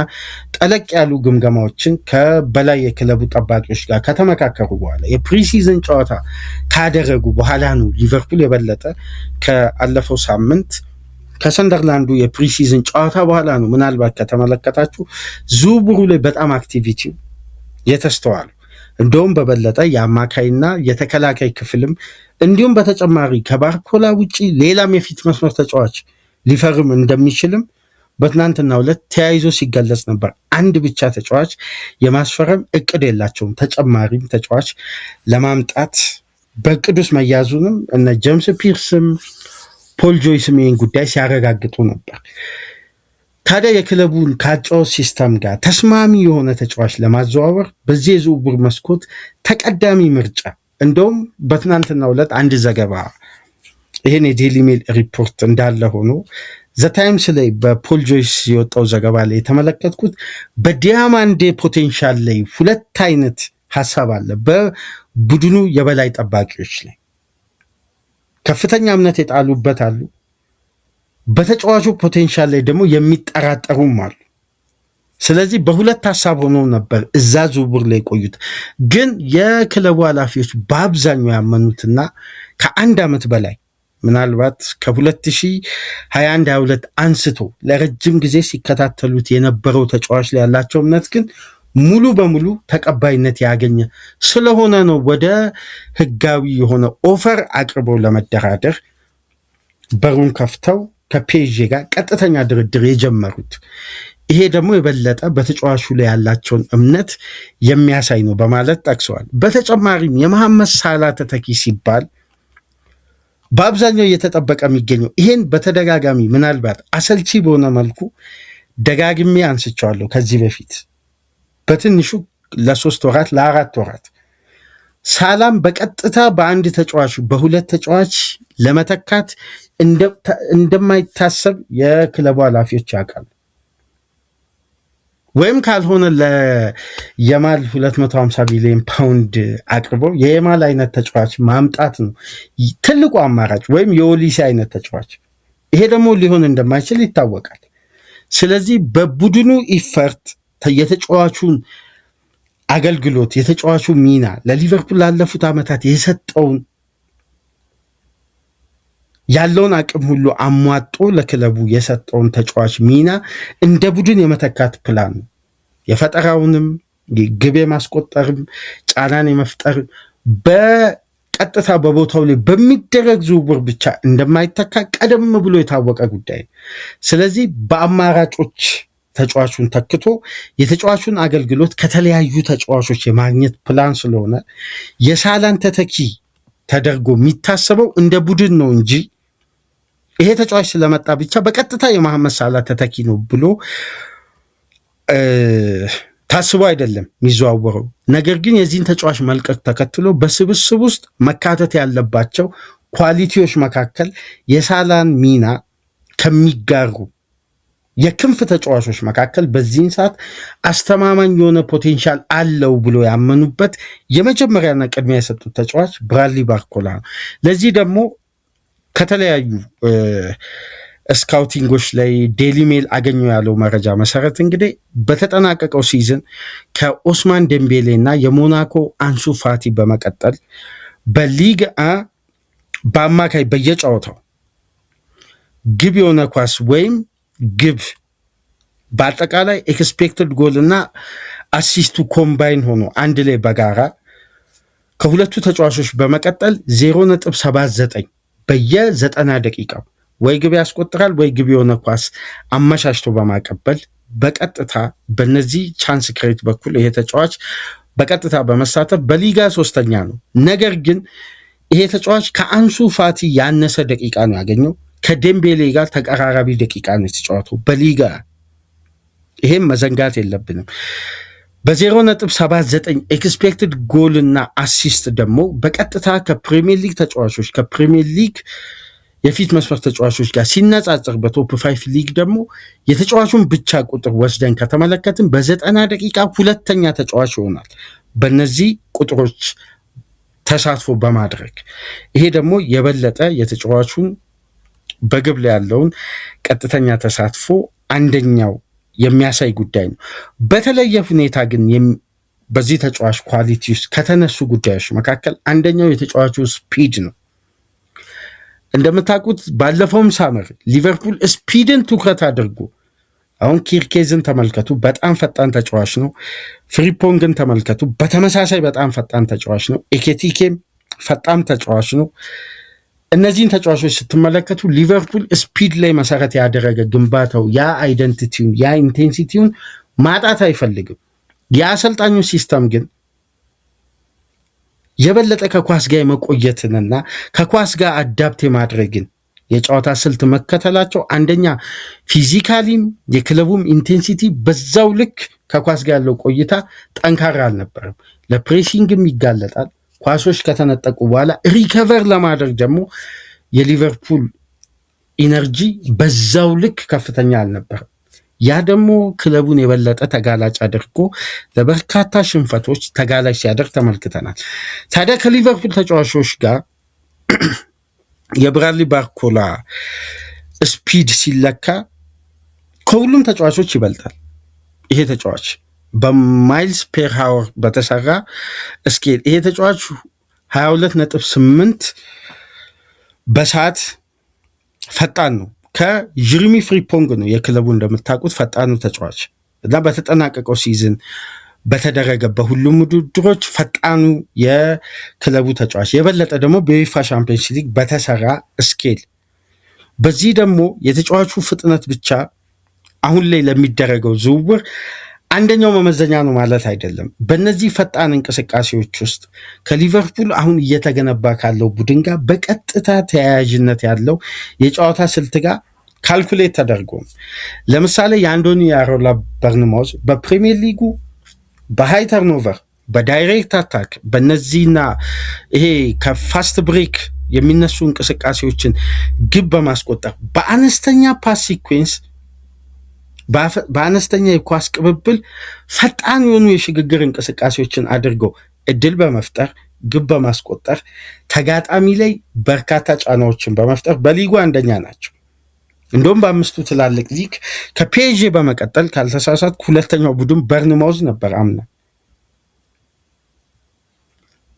ጠለቅ ያሉ ግምገማዎችን ከበላይ የክለቡ ጠባቂዎች ጋር ከተመካከሩ በኋላ የፕሪሲዝን ጨዋታ ካደረጉ በኋላ ነው ሊቨርፑል የበለጠ ከአለፈው ሳምንት ከሰንደርላንዱ የፕሪሲዝን ጨዋታ በኋላ ነው ምናልባት ከተመለከታችሁ ዝውውሩ ላይ በጣም አክቲቪቲው የተስተዋሉ። እንደውም በበለጠ የአማካይና የተከላካይ ክፍልም እንዲሁም በተጨማሪ ከባርኮላ ውጪ ሌላም የፊት መስመር ተጫዋች ሊፈርም እንደሚችልም በትናንትናው ዕለት ተያይዞ ሲገለጽ ነበር። አንድ ብቻ ተጫዋች የማስፈረም እቅድ የላቸውም። ተጨማሪም ተጫዋች ለማምጣት በቅዱስ መያዙንም እነ ጄምስ ፒርስም ፖል ጆይስም ይህን ጉዳይ ሲያረጋግጡ ነበር። ታዲያ የክለቡን ከአጨዋወት ሲስተም ጋር ተስማሚ የሆነ ተጫዋች ለማዘዋወር በዚህ የዝውውር መስኮት ተቀዳሚ ምርጫ እንደውም በትናንትናው ዕለት አንድ ዘገባ ይህን የዴይሊ ሜል ሪፖርት እንዳለ ሆኖ ዘታይምስ ላይ በፖል ጆይስ የወጣው ዘገባ ላይ የተመለከትኩት በዲያማንዴ ፖቴንሻል ላይ ሁለት አይነት ሀሳብ አለ። በቡድኑ የበላይ ጠባቂዎች ላይ ከፍተኛ እምነት የጣሉበት አሉ። በተጫዋቹ ፖቴንሻል ላይ ደግሞ የሚጠራጠሩም አሉ። ስለዚህ በሁለት ሀሳብ ሆኖ ነበር እዛ ዝውውር ላይ ቆዩት። ግን የክለቡ ኃላፊዎች በአብዛኛው ያመኑትና ከአንድ ዓመት በላይ ምናልባት ከ2021-22 አንስቶ ለረጅም ጊዜ ሲከታተሉት የነበረው ተጫዋች ላይ ያላቸው እምነት ግን ሙሉ በሙሉ ተቀባይነት ያገኘ ስለሆነ ነው ወደ ህጋዊ የሆነ ኦፈር አቅርበው ለመደራደር በሩን ከፍተው ከፒኤስጂ ጋር ቀጥተኛ ድርድር የጀመሩት። ይሄ ደግሞ የበለጠ በተጫዋቹ ላይ ያላቸውን እምነት የሚያሳይ ነው በማለት ጠቅሰዋል። በተጨማሪም የመሐመድ ሳላ ተተኪ ሲባል በአብዛኛው እየተጠበቀ የሚገኘው ይሄን በተደጋጋሚ ምናልባት አሰልቺ በሆነ መልኩ ደጋግሜ አንስቻለሁ ከዚህ በፊት በትንሹ ለ3 ወራት ለ4 ወራት ሳላም በቀጥታ በአንድ ተጫዋች በሁለት ተጫዋች ለመተካት እንደማይታሰብ የክለቡ ኃላፊዎች ያውቃሉ። ወይም ካልሆነ ለየማል 250 ሚሊዮን ፓውንድ አቅርበው የየማል አይነት ተጫዋች ማምጣት ነው ትልቁ አማራጭ፣ ወይም የኦሊሴ አይነት ተጫዋች። ይሄ ደግሞ ሊሆን እንደማይችል ይታወቃል። ስለዚህ በቡድኑ ኢፈርት የተጫዋቹን አገልግሎት የተጫዋቹ ሚና ለሊቨርፑል ላለፉት ዓመታት የሰጠውን ያለውን አቅም ሁሉ አሟጦ ለክለቡ የሰጠውን ተጫዋች ሚና እንደ ቡድን የመተካት ፕላን ነው። የፈጠራውንም ግብ የማስቆጠርም ጫናን የመፍጠር በቀጥታ በቦታው ላይ በሚደረግ ዝውውር ብቻ እንደማይተካ ቀደም ብሎ የታወቀ ጉዳይ። ስለዚህ በአማራጮች ተጫዋቹን ተክቶ የተጫዋቹን አገልግሎት ከተለያዩ ተጫዋቾች የማግኘት ፕላን ስለሆነ የሳላን ተተኪ ተደርጎ የሚታሰበው እንደ ቡድን ነው እንጂ ይሄ ተጫዋች ስለመጣ ብቻ በቀጥታ የመሐመድ ሳላ ተተኪ ነው ብሎ ታስቦ አይደለም የሚዘዋወረው። ነገር ግን የዚህን ተጫዋች መልቀቅ ተከትሎ በስብስብ ውስጥ መካተት ያለባቸው ኳሊቲዎች መካከል የሳላን ሚና ከሚጋሩ የክንፍ ተጫዋቾች መካከል በዚህን ሰዓት አስተማማኝ የሆነ ፖቴንሻል አለው ብሎ ያመኑበት የመጀመሪያና ቅድሚያ የሰጡት ተጫዋች ብራድሊ ባርኮላ ነው። ለዚህ ደግሞ ከተለያዩ ስካውቲንጎች ላይ ዴሊ ሜል አገኘው ያለው መረጃ መሰረት እንግዲህ በተጠናቀቀው ሲዝን ከኦስማን ዴምቤሌ እና የሞናኮ አንሱ ፋቲ በመቀጠል በሊግ በአማካይ በየጨዋታው ግብ የሆነ ኳስ ወይም ግብ በአጠቃላይ ኤክስፔክትድ ጎል እና አሲስቱ ኮምባይን ሆኖ አንድ ላይ በጋራ ከሁለቱ ተጫዋቾች በመቀጠል 0.79 በየ90 ደቂቃው ወይ ግብ ያስቆጥራል ወይ ግብ የሆነ ኳስ አመሻሽቶ በማቀበል በቀጥታ በነዚህ ቻንስ ክሬት በኩል ይሄ ተጫዋች በቀጥታ በመሳተፍ በሊጋ 3ኛ ነው። ነገር ግን ይሄ ተጫዋች ከአንሱ ፋቲ ያነሰ ደቂቃ ነው ያገኘው። ከዴምቤሌ ጋር ተቀራራቢ ደቂቃ ነው የተጫወተው በሊጋ። ይሄም መዘንጋት የለብንም። በ0.79 ኤክስፔክትድ ጎል እና አሲስት ደግሞ በቀጥታ ከፕሪሚየር ሊግ ተጫዋቾች ከፕሪሚየር ሊግ የፊት መስመር ተጫዋቾች ጋር ሲነጻጸር በቶፕ 5 ሊግ ደግሞ የተጫዋቹን ብቻ ቁጥር ወስደን ከተመለከትን በ90 ደቂቃ ሁለተኛ ተጫዋች ይሆናል በእነዚህ ቁጥሮች ተሳትፎ በማድረግ። ይሄ ደግሞ የበለጠ የተጫዋቹን በግብ ላይ ያለውን ቀጥተኛ ተሳትፎ አንደኛው የሚያሳይ ጉዳይ ነው። በተለየ ሁኔታ ግን በዚህ ተጫዋች ኳሊቲ ውስጥ ከተነሱ ጉዳዮች መካከል አንደኛው የተጫዋቹ ስፒድ ነው። እንደምታውቁት ባለፈውም ሳመር ሊቨርፑል ስፒድን ትኩረት አድርጎ አሁን ኪርኬዝን ተመልከቱ፣ በጣም ፈጣን ተጫዋች ነው። ፍሪፖንግን ተመልከቱ፣ በተመሳሳይ በጣም ፈጣን ተጫዋች ነው። ኤኬቲኬም ፈጣን ተጫዋች ነው። እነዚህን ተጫዋቾች ስትመለከቱ ሊቨርፑል ስፒድ ላይ መሰረት ያደረገ ግንባታው ያ አይደንቲቲውን ያ ኢንቴንሲቲውን ማጣት አይፈልግም። የአሰልጣኙ ሲስተም ግን የበለጠ ከኳስ ጋር የመቆየትንና ከኳስ ጋር አዳፕት የማድረግን የጨዋታ ስልት መከተላቸው አንደኛ ፊዚካሊም የክለቡም ኢንቴንሲቲ በዛው ልክ ከኳስ ጋር ያለው ቆይታ ጠንካራ አልነበረም። ለፕሬሲንግም ይጋለጣል። ኳሶች ከተነጠቁ በኋላ ሪከቨር ለማድረግ ደግሞ የሊቨርፑል ኢነርጂ በዛው ልክ ከፍተኛ አልነበረም። ያ ደግሞ ክለቡን የበለጠ ተጋላጭ አድርጎ ለበርካታ ሽንፈቶች ተጋላጭ ሲያደርግ ተመልክተናል። ታዲያ ከሊቨርፑል ተጫዋቾች ጋር የብራድሊ ባርኮላ ስፒድ ሲለካ ከሁሉም ተጫዋቾች ይበልጣል። ይሄ ተጫዋች በማይልስ ፔር ሃወር በተሰራ ስኬል ይሄ ተጫዋች 22.8 በሰዓት ፈጣን ነው። ከጀሪሚ ፍሪፖንግ ነው የክለቡ እንደምታውቁት ፈጣኑ ተጫዋች እና በተጠናቀቀው ሲዝን በተደረገ በሁሉም ውድድሮች ፈጣኑ የክለቡ ተጫዋች የበለጠ ደግሞ በዩኤፋ ሻምፒዮንስ ሊግ በተሰራ ስኬል። በዚህ ደግሞ የተጫዋቹ ፍጥነት ብቻ አሁን ላይ ለሚደረገው ዝውውር አንደኛው መመዘኛ ነው ማለት አይደለም። በእነዚህ ፈጣን እንቅስቃሴዎች ውስጥ ከሊቨርፑል አሁን እየተገነባ ካለው ቡድን ጋር በቀጥታ ተያያዥነት ያለው የጨዋታ ስልት ጋር ካልኩሌት ተደርጎ ለምሳሌ የአንዶኒ አራኦላ በርንማውዝ በፕሪሚየር ሊጉ በሃይ ተርኖቨር በዳይሬክት አታክ በነዚህና ይሄ ከፋስት ብሬክ የሚነሱ እንቅስቃሴዎችን ግብ በማስቆጠር በአነስተኛ ፓስ ሲኩዌንስ በአነስተኛ የኳስ ቅብብል ፈጣን የሆኑ የሽግግር እንቅስቃሴዎችን አድርገው እድል በመፍጠር ግብ በማስቆጠር ተጋጣሚ ላይ በርካታ ጫናዎችን በመፍጠር በሊጉ አንደኛ ናቸው። እንደውም በአምስቱ ትላልቅ ሊግ ከፒኤስጂ በመቀጠል ካልተሳሳትኩ ሁለተኛው ቡድን በርንማውዝ ነበር አምና።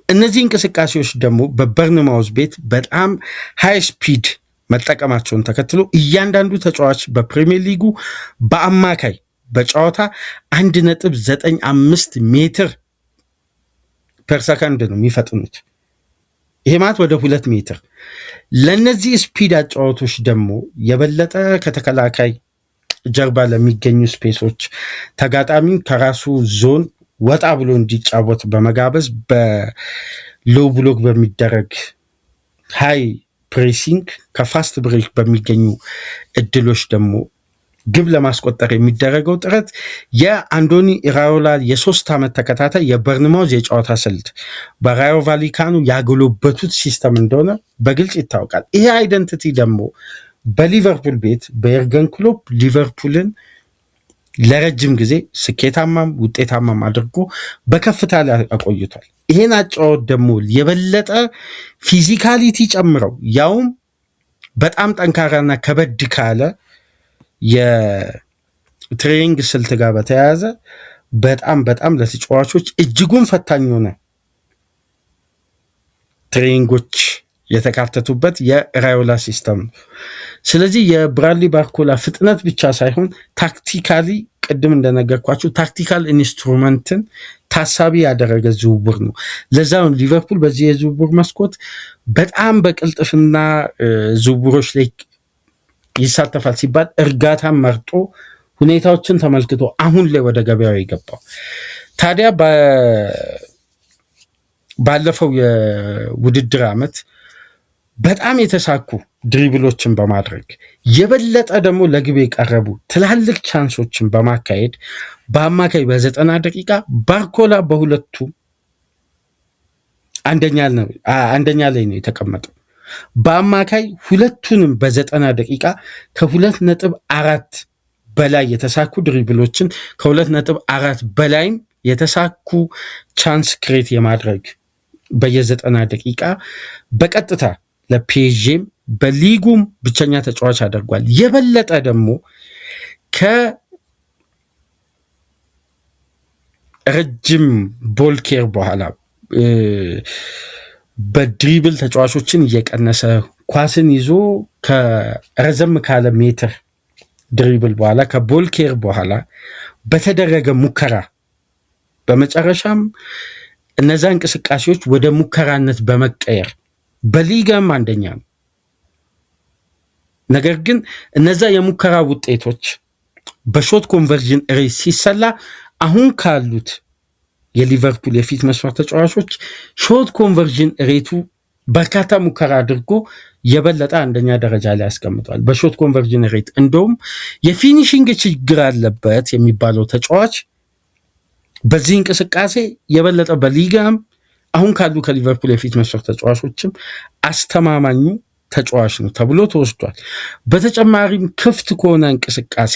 እነዚህ እንቅስቃሴዎች ደግሞ በበርንማውዝ ቤት በጣም ሃይ ስፒድ መጠቀማቸውን ተከትሎ እያንዳንዱ ተጫዋች በፕሪሚየር ሊጉ በአማካይ በጨዋታ 1.95 ሜትር ፐር ሰከንድ ነው የሚፈጥኑት። ይሄ ማለት ወደ 2 ሜትር። ለነዚህ ስፒድ አጫዋቶች ደግሞ የበለጠ ከተከላካይ ጀርባ ለሚገኙ ስፔሶች ተጋጣሚ ከራሱ ዞን ወጣ ብሎ እንዲጫወት በመጋበዝ በሎው ብሎክ በሚደረግ ሃይ ፕሬሲንግ ከፋስት ብሬክ በሚገኙ እድሎች ደግሞ ግብ ለማስቆጠር የሚደረገው ጥረት የአንዶኒ ኢራኦላ የ3 ዓመት ተከታታይ የበርንማውዝ የጨዋታ ስልት በራዮ ቫሊካኖ ያጎለበቱት ሲስተም እንደሆነ በግልጽ ይታወቃል። ይሄ አይደንቲቲ ደግሞ በሊቨርፑል ቤት በኤርገን ክሎፕ ሊቨርፑልን ለረጅም ጊዜ ስኬታማም ውጤታማም አድርጎ በከፍታ ላይ አቆይቷል። ይሄን አጫወት ደግሞ የበለጠ ፊዚካሊቲ ጨምረው ያውም በጣም ጠንካራና ከበድ ካለ የትሬኒንግ ስልት ጋር በተያያዘ በጣም ለተጫዋቾች እጅጉን ፈታኝ ሆነ ትሬኒንጎች የተካተቱበት የራዮላ ሲስተም ነው። ስለዚህ የብራድሊ ባርኮላ ፍጥነት ብቻ ሳይሆን ታክቲካሊ ቅድም እንደነገርኳችሁ ታክቲካል ኢንስትሩመንትን ታሳቢ ያደረገ ዝውውር ነው። ለዛውን ሊቨርፑል በዚህ የዝውውር መስኮት በጣም በቅልጥፍና ዝውውሮች ላይ ይሳተፋል ሲባል እርጋታን መርጦ ሁኔታዎችን ተመልክቶ አሁን ላይ ወደ ገበያው የገባው። ታዲያ ባለፈው የውድድር ዓመት በጣም የተሳኩ ድሪብሎችን በማድረግ የበለጠ ደግሞ ለግብ የቀረቡ ትላልቅ ቻንሶችን በማካሄድ በአማካይ በ90 ደቂቃ ባርኮላ በሁለቱ አንደኛ ላይ ነው የተቀመጠው። በአማካይ ሁለቱንም በ90 ደቂቃ ከ2.4 በላይ የተሳኩ ድሪብሎችን ከ2.4 በላይም የተሳኩ ቻንስ ክሬት የማድረግ በየ90 ደቂቃ በቀጥታ ለፒኤስጂም በሊጉም ብቸኛ ተጫዋች አድርጓል። የበለጠ ደግሞ ከረጅም ቦልኬር በኋላ በድሪብል ተጫዋቾችን እየቀነሰ ኳስን ይዞ ከረዘም ካለ ሜትር ድሪብል በኋላ ከቦልኬር በኋላ በተደረገ ሙከራ በመጨረሻም እነዛ እንቅስቃሴዎች ወደ ሙከራነት በመቀየር በሊጋም አንደኛ ነው። ነገር ግን እነዛ የሙከራ ውጤቶች በሾት ኮንቨርዥን ሬት ሲሰላ አሁን ካሉት የሊቨርፑል የፊት መስመር ተጫዋቾች ሾት ኮንቨርዥን ሬቱ በርካታ ሙከራ አድርጎ የበለጠ አንደኛ ደረጃ ላይ ያስቀምጠዋል። በሾት ኮንቨርዥን ሬት እንደውም የፊኒሽንግ ችግር አለበት የሚባለው ተጫዋች በዚህ እንቅስቃሴ የበለጠ በሊጋም አሁን ካሉ ከሊቨርፑል የፊት መስመር ተጫዋቾችም አስተማማኙ ተጫዋች ነው ተብሎ ተወስዷል። በተጨማሪም ክፍት ከሆነ እንቅስቃሴ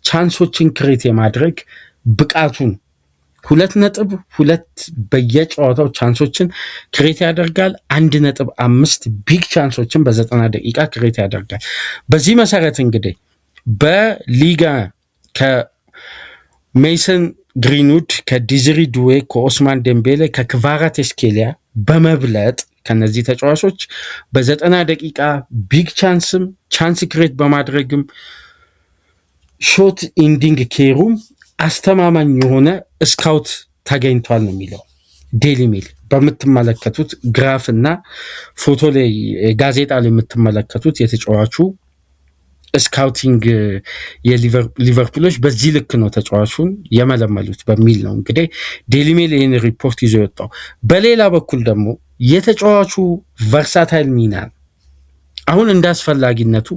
ቻንሶችን ክሬት የማድረግ ብቃቱን 2.2 በየጨዋታው ቻንሶችን ክሬት ያደርጋል። 1.5 ቢግ ቻንሶችን በ90 ደቂቃ ክሬት ያደርጋል። በዚህ መሰረት እንግዲህ በሊጋ ከሜይሰን ግሪንውድ፣ ከዲዝሪ ዱዌ፣ ከኦስማን ዴምቤሌ፣ ከክቫራትስኬሊያ በመብለጥ ከነዚህ ተጫዋቾች በ90 ደቂቃ ቢግ ቻንስም ቻንስ ክሬት በማድረግም ሾት ኢንዲንግ ኬሩም አስተማማኝ የሆነ ስካውት ተገኝቷል ነው የሚለው ዴይሊ ሜል። በምትመለከቱት ግራፍ እና ፎቶ ላይ ጋዜጣ ላይ የምትመለከቱት የተጫዋቹ ስካውቲንግ የሊቨርፑሎች በዚህ ልክ ነው ተጫዋቹን የመለመሉት በሚል ነው እንግዲህ ዴይሊ ሜል ይህን ሪፖርት ይዞ የወጣው። በሌላ በኩል ደግሞ የተጫዋቹ ቨርሳታይል ሚና አሁን እንዳስፈላጊነቱ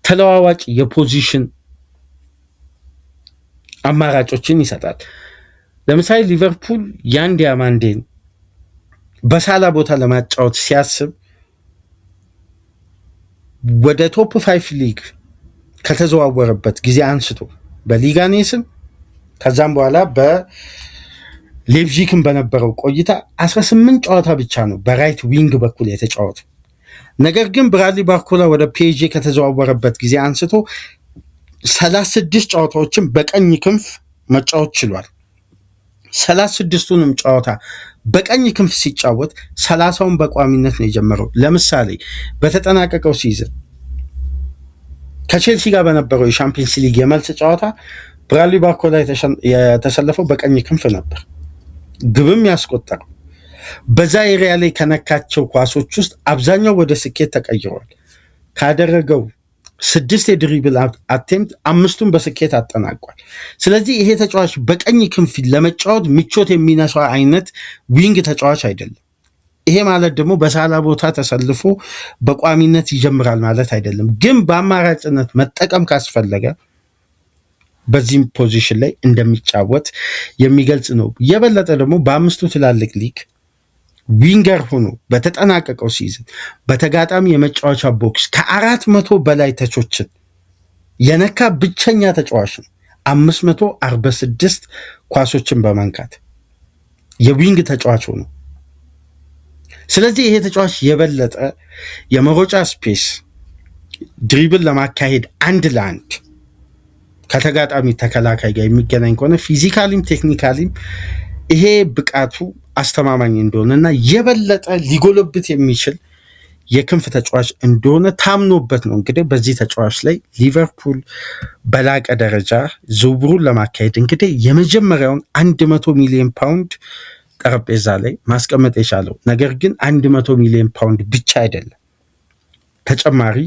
ተለዋዋጭ የፖዚሽን አማራጮችን ይሰጣል። ለምሳሌ ሊቨርፑል ያን ዲያማንዴን በሳላ ቦታ ለማጫወት ሲያስብ ወደ ቶፕ 5 ሊግ ከተዘዋወረበት ጊዜ አንስቶ በሊጋ ኔስም ከዛም በኋላ በሌፕዚግም በነበረው ቆይታ 18 ጨዋታ ብቻ ነው በራይት ዊንግ በኩል የተጫወቱ። ነገር ግን ብራድሊ ባርኮላ ወደ ፒኤስጂ ከተዘዋወረበት ጊዜ አንስቶ 36 ጨዋታዎችን በቀኝ ክንፍ መጫወት ችሏል። 36ቱንም ጨዋታ በቀኝ ክንፍ ሲጫወት 30ውን በቋሚነት ነው የጀመረው። ለምሳሌ በተጠናቀቀው ሲዝን ከቼልሲ ጋር በነበረው የሻምፒየንስ ሊግ የመልስ ጨዋታ ብራድሊ ባርኮላ የተሰለፈው በቀኝ ክንፍ ነበር፣ ግብም ያስቆጠረው። በዛ ኤሪያ ላይ ከነካቸው ኳሶች ውስጥ አብዛኛው ወደ ስኬት ተቀይሯል። ካደረገው 6 የድሪብል አቴምፕት 5ቱን በስኬት አጠናቋል። ስለዚህ ይሄ ተጫዋች በቀኝ ክንፍ ለመጫወት ምቾት የሚነሳው አይነት ዊንግ ተጫዋች አይደለም። ይሄ ማለት ደግሞ በሳላ ቦታ ተሰልፎ በቋሚነት ይጀምራል ማለት አይደለም። ግን በአማራጭነት መጠቀም ካስፈለገ በዚህም ፖዚሽን ላይ እንደሚጫወት የሚገልጽ ነው። የበለጠ ደግሞ በ5ቱ ትላልቅ ሊግ ዊንገር ሆኖ በተጠናቀቀው ሲዝን በተጋጣሚ የመጫወቻ ቦክስ ከ400 በላይ ተቾችን የነካ ብቸኛ ተጫዋች ነው። 546 ኳሶችን በመንካት የዊንግ ተጫዋች ሆኖ። ስለዚህ ይሄ ተጫዋች የበለጠ የመሮጫ ስፔስ ድሪብል ለማካሄድ አንድ ለአንድ ከተጋጣሚ ተከላካይ ጋር የሚገናኝ ከሆነ ፊዚካሊም ቴክኒካሊም ይሄ ብቃቱ አስተማማኝ እንደሆነና የበለጠ ሊጎለብት የሚችል የክንፍ ተጫዋች እንደሆነ ታምኖበት ነው እንግዲህ በዚህ ተጫዋች ላይ ሊቨርፑል በላቀ ደረጃ ዝውውሩን ለማካሄድ እንግዲህ የመጀመሪያውን 100 ሚሊዮን ፓውንድ ጠረጴዛ ላይ ማስቀመጥ የቻለው። ነገር ግን 100 ሚሊዮን ፓውንድ ብቻ አይደለም፣ ተጨማሪ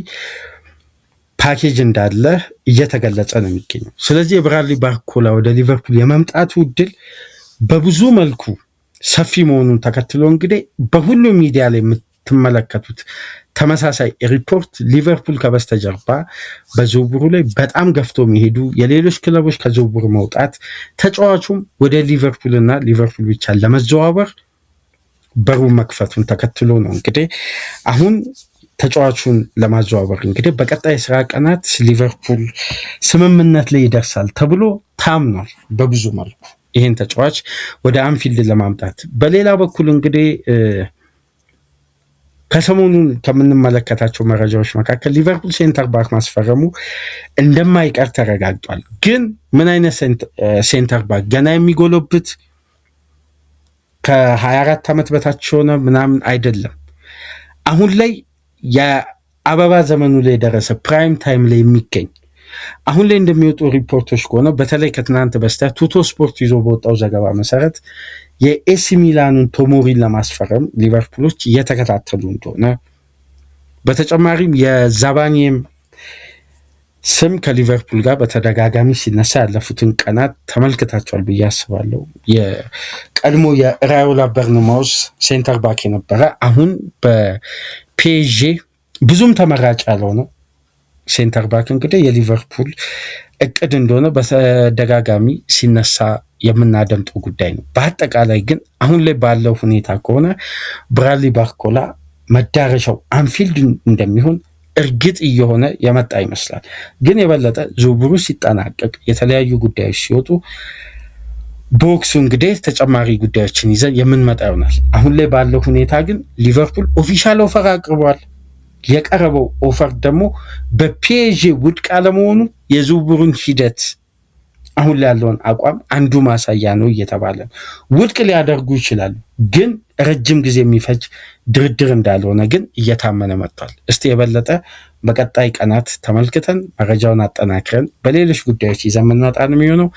ፓኬጅ እንዳለ እየተገለጸ ነው የሚገኘው። ስለዚህ የብራድሊ ባርኮላ ወደ ሊቨርፑል የመምጣቱ እድል በብዙ መልኩ ሰፊ መሆኑን ተከትሎ እንግዲህ በሁሉም ሚዲያ ላይ የምትመለከቱት ተመሳሳይ ሪፖርት ሊቨርፑል ከበስተጀርባ በዝውውሩ ላይ በጣም ገፍቶ የሚሄዱ የሌሎች ክለቦች ከዝውውር መውጣት ተጫዋቹም ወደ ሊቨርፑልና ሊቨርፑል ብቻ ለመዘዋወር በሩ መክፈቱን ተከትሎ ነው እንግዲህ አሁን ተጫዋቹን ለማዘዋወር እንግዲህ በቀጣይ ስራ ቀናት ሊቨርፑል ስምምነት ላይ ይደርሳል ተብሎ ታምኗል በብዙ መልኩ ይህን ተጫዋች ወደ አንፊልድ ለማምጣት። በሌላ በኩል እንግዲህ ከሰሞኑን ከምንመለከታቸው መረጃዎች መካከል ሊቨርፑል ሴንተር ባክ ማስፈረሙ እንደማይቀር ተረጋግጧል። ግን ምን አይነት ሴንተር ባክ? ገና የሚጎለብት ከ24 ዓመት በታች የሆነ ምናምን አይደለም። አሁን ላይ የአበባ ዘመኑ ላይ የደረሰ ፕራይም ታይም ላይ የሚገኝ አሁን ላይ እንደሚወጡ ሪፖርቶች ከሆነ በተለይ ከትናንት በስቲያ ቱቶ ስፖርት ይዞ በወጣው ዘገባ መሰረት የኤሲ ሚላኑን ቶሞሪን ለማስፈረም ሊቨርፑሎች እየተከታተሉ እንደሆነ፣ በተጨማሪም የዛባኒም ስም ከሊቨርፑል ጋር በተደጋጋሚ ሲነሳ ያለፉትን ቀናት ተመልክታቸዋል ብዬ አስባለሁ። የቀድሞ የራዮላ በርንማውስ ሴንተር ባክ የነበረ አሁን በፒኤስጂ ብዙም ተመራጭ ያለው ነው ሴንተር ባክ እንግዲህ የሊቨርፑል እቅድ እንደሆነ በተደጋጋሚ ሲነሳ የምናደምጠው ጉዳይ ነው። በአጠቃላይ ግን አሁን ላይ ባለው ሁኔታ ከሆነ ብራድሊ ባርኮላ መዳረሻው አንፊልድ እንደሚሆን እርግጥ እየሆነ የመጣ ይመስላል። ግን የበለጠ ዝውውሩ ሲጠናቀቅ የተለያዩ ጉዳዮች ሲወጡ ቦክሱ እንግዲህ ተጨማሪ ጉዳዮችን ይዘን የምንመጣ ይሆናል። አሁን ላይ ባለው ሁኔታ ግን ሊቨርፑል ኦፊሻል ኦፈር አቅርቧል። የቀረበው ኦፈር ደግሞ በፒኤስጂ ውድቅ አለመሆኑ የዝውውሩን ሂደት አሁን ላይ ያለውን አቋም አንዱ ማሳያ ነው እየተባለ ነው። ውድቅ ሊያደርጉ ይችላሉ፣ ግን ረጅም ጊዜ የሚፈጅ ድርድር እንዳልሆነ ግን እየታመነ መጥቷል። እስቲ የበለጠ በቀጣይ ቀናት ተመልክተን መረጃውን አጠናክረን በሌሎች ጉዳዮች ይዘን የምንመጣ ነው የሚሆነው።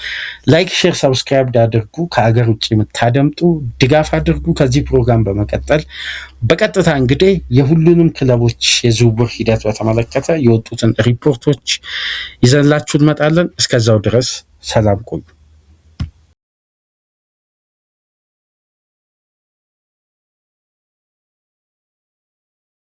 ላይክ፣ ሼር፣ ሰብስክራይብ አድርጉ። ከሀገር ውጭ የምታደምጡ ድጋፍ አድርጉ። ከዚህ ፕሮግራም በመቀጠል በቀጥታ እንግዲህ የሁሉንም ክለቦች የዝውውር ሂደት በተመለከተ የወጡትን ሪፖርቶች ይዘንላችሁ እንመጣለን። እስከዛው ድረስ ሰላም ቆዩ።